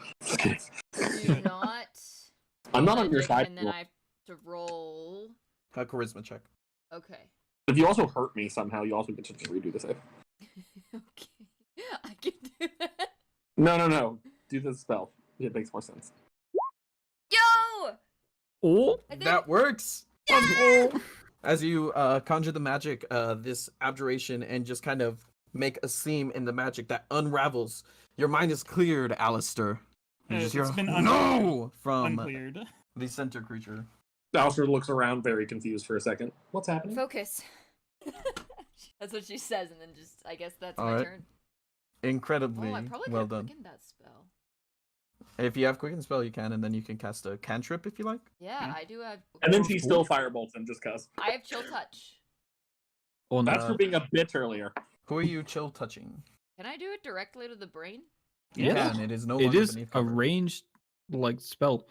Do not. I'm not on your magic, side. And then I have to roll. A charisma check. Okay. If you also hurt me somehow, you also get to just redo the save. Okay. I can do that. No. Do the spell. It makes more sense. Yo! Oh, I think... That works. Yeah! As you conjure the magic, this abjuration, and just kind of make a seam in the magic that unravels, your mind is cleared, Alastair. You just hear It's been no from uncleared. the center creature. Alistair looks around very confused for a second. What's happening? Focus. That's what she says, and then just, I guess that's All my right. turn. Incredibly Oh, I probably well could have done. quickened that spell. If you have quicken spell, you can, and then you can cast a cantrip if you like. Yeah, I do have. And then she still firebolts him just cuz. I have chill touch. oh, That's no. for being a bitch earlier. Who are you chill touching? Can I do it directly to the brain? You Yeah. can. It is no It longer is beneath a cover. ranged like spell.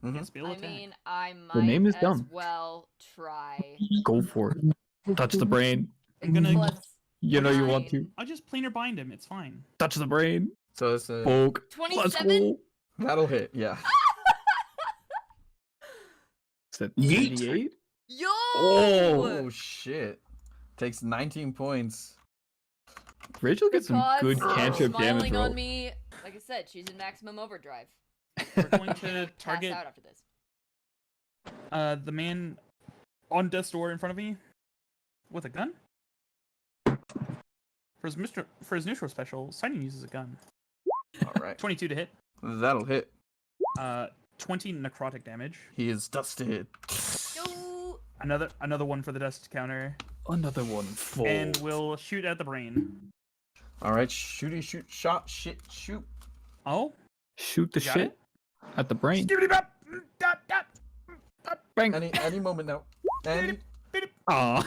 Mhm. Yes, be able I to attack. mean, I might The name is as dumb. well try. Go for it. Touch the brain. I'm gonna- Plus You know you want to. 9. I'll just planar bind him. It's fine. Touch the brain. So it's a Poke. Let's 27? go. that'll hit. Yeah. Is that Yeet. 38? Yo! Oh shit! Takes 19 points. Rachel gets some Because good she's cantrip damage smiling roll. on me. Like I said, she's in maximum overdrive. We're going I'm to gonna pass target out after this. the man on death's door in front of me with a gun. For his neutral special, Sighting uses a gun. All right. 22 to hit. That'll hit. 20 necrotic damage. He is dusted. Yo! Another one for the dust counter, Another one. Full. and we'll shoot at the brain. All right. Shooty shoot shot shit shoot. Oh, Shoot the got shit it? at the brain. Skibbity-bop! Dot, dot. Bang. Any moment now. And Aw.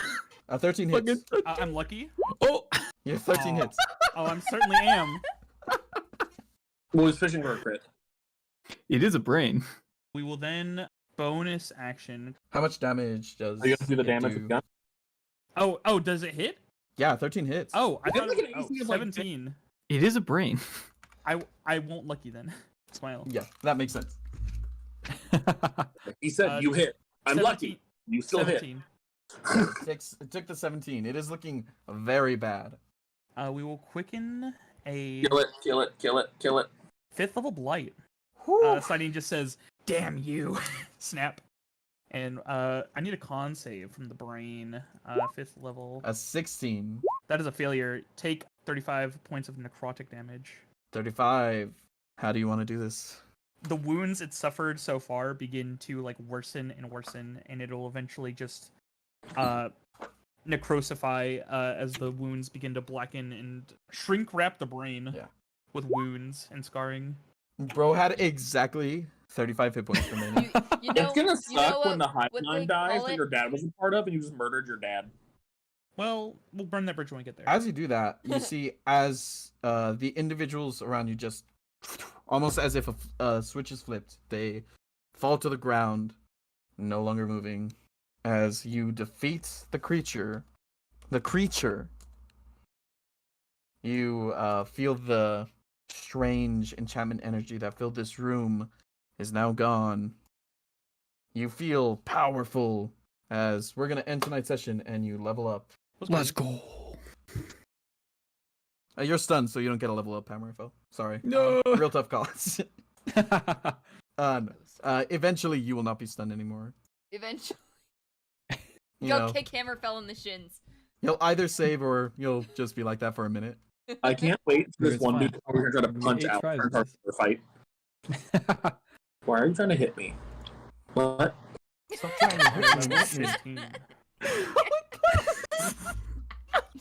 13 hits. I'm lucky. Oh. You have 13 Aw. hits. Oh, I'm certainly am. Well, he's fishing for a crit. It is a brain. We will then bonus action. How much damage does? Are you gonna do the it damage do? with gun? Oh, does it hit? Yeah, 13 hits. Oh, I It thought has, like, it an was AC of, like, 17. It is a brain. I won't lucky then. Smile. Yeah, that makes sense. He said you hit. I'm 17. lucky. You still 17. It took the 17. It is looking very bad. We will quicken a hit. Kill it. 5th level blight. Whew. Sighting just says, "Damn you!" Snap. And I need a con save from the brain. 5th level. A 16. That is a failure. Take 35 points of necrotic damage. 35. How do you want to do this? The wounds it suffered so far begin to like worsen and worsen, and it'll eventually just necrosify as the wounds begin to blacken and shrink wrap the brain Yeah. with wounds and scarring. Bro had exactly 35 hit points remaining. You know, It's gonna you know suck when the what hive they mind dies call that it? your dad wasn't part of, and you just murdered your dad. Well, we'll burn that bridge when we get there. As you do that, you see as the individuals around you just almost as if a switch is flipped, they fall to the ground, no longer moving. As you defeat the creature, you feel the strange enchantment energy that filled this room is now gone. You feel powerful as we're going to end tonight's session and you level up. Let's go. You're stunned, so you don't get a level up, Hammerfell. Sorry. No. Real tough calls. No. Eventually, you will not be stunned anymore. Eventually. You Go know, kick Hammerfell in the shins. you'll either save or you'll just be like that for a minute. I can't wait for this It's one fine. dude over here trying to punch Eight out tries for at this. the fight. Why are you trying to hit me? What? Stop trying to hurt me. 16.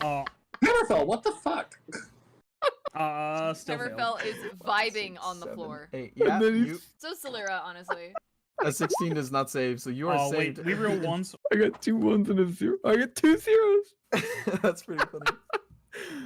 Oh, Hammerfell, what the fuck? still failed. Hammerfell is vibing on the 7, floor. 8. Yeah, then you, So Silyra, honestly. a 16 does not save, so you are Oh saved. wait, we roll once. I got 2 1s and a 0. I got 2 zeros. That's pretty funny.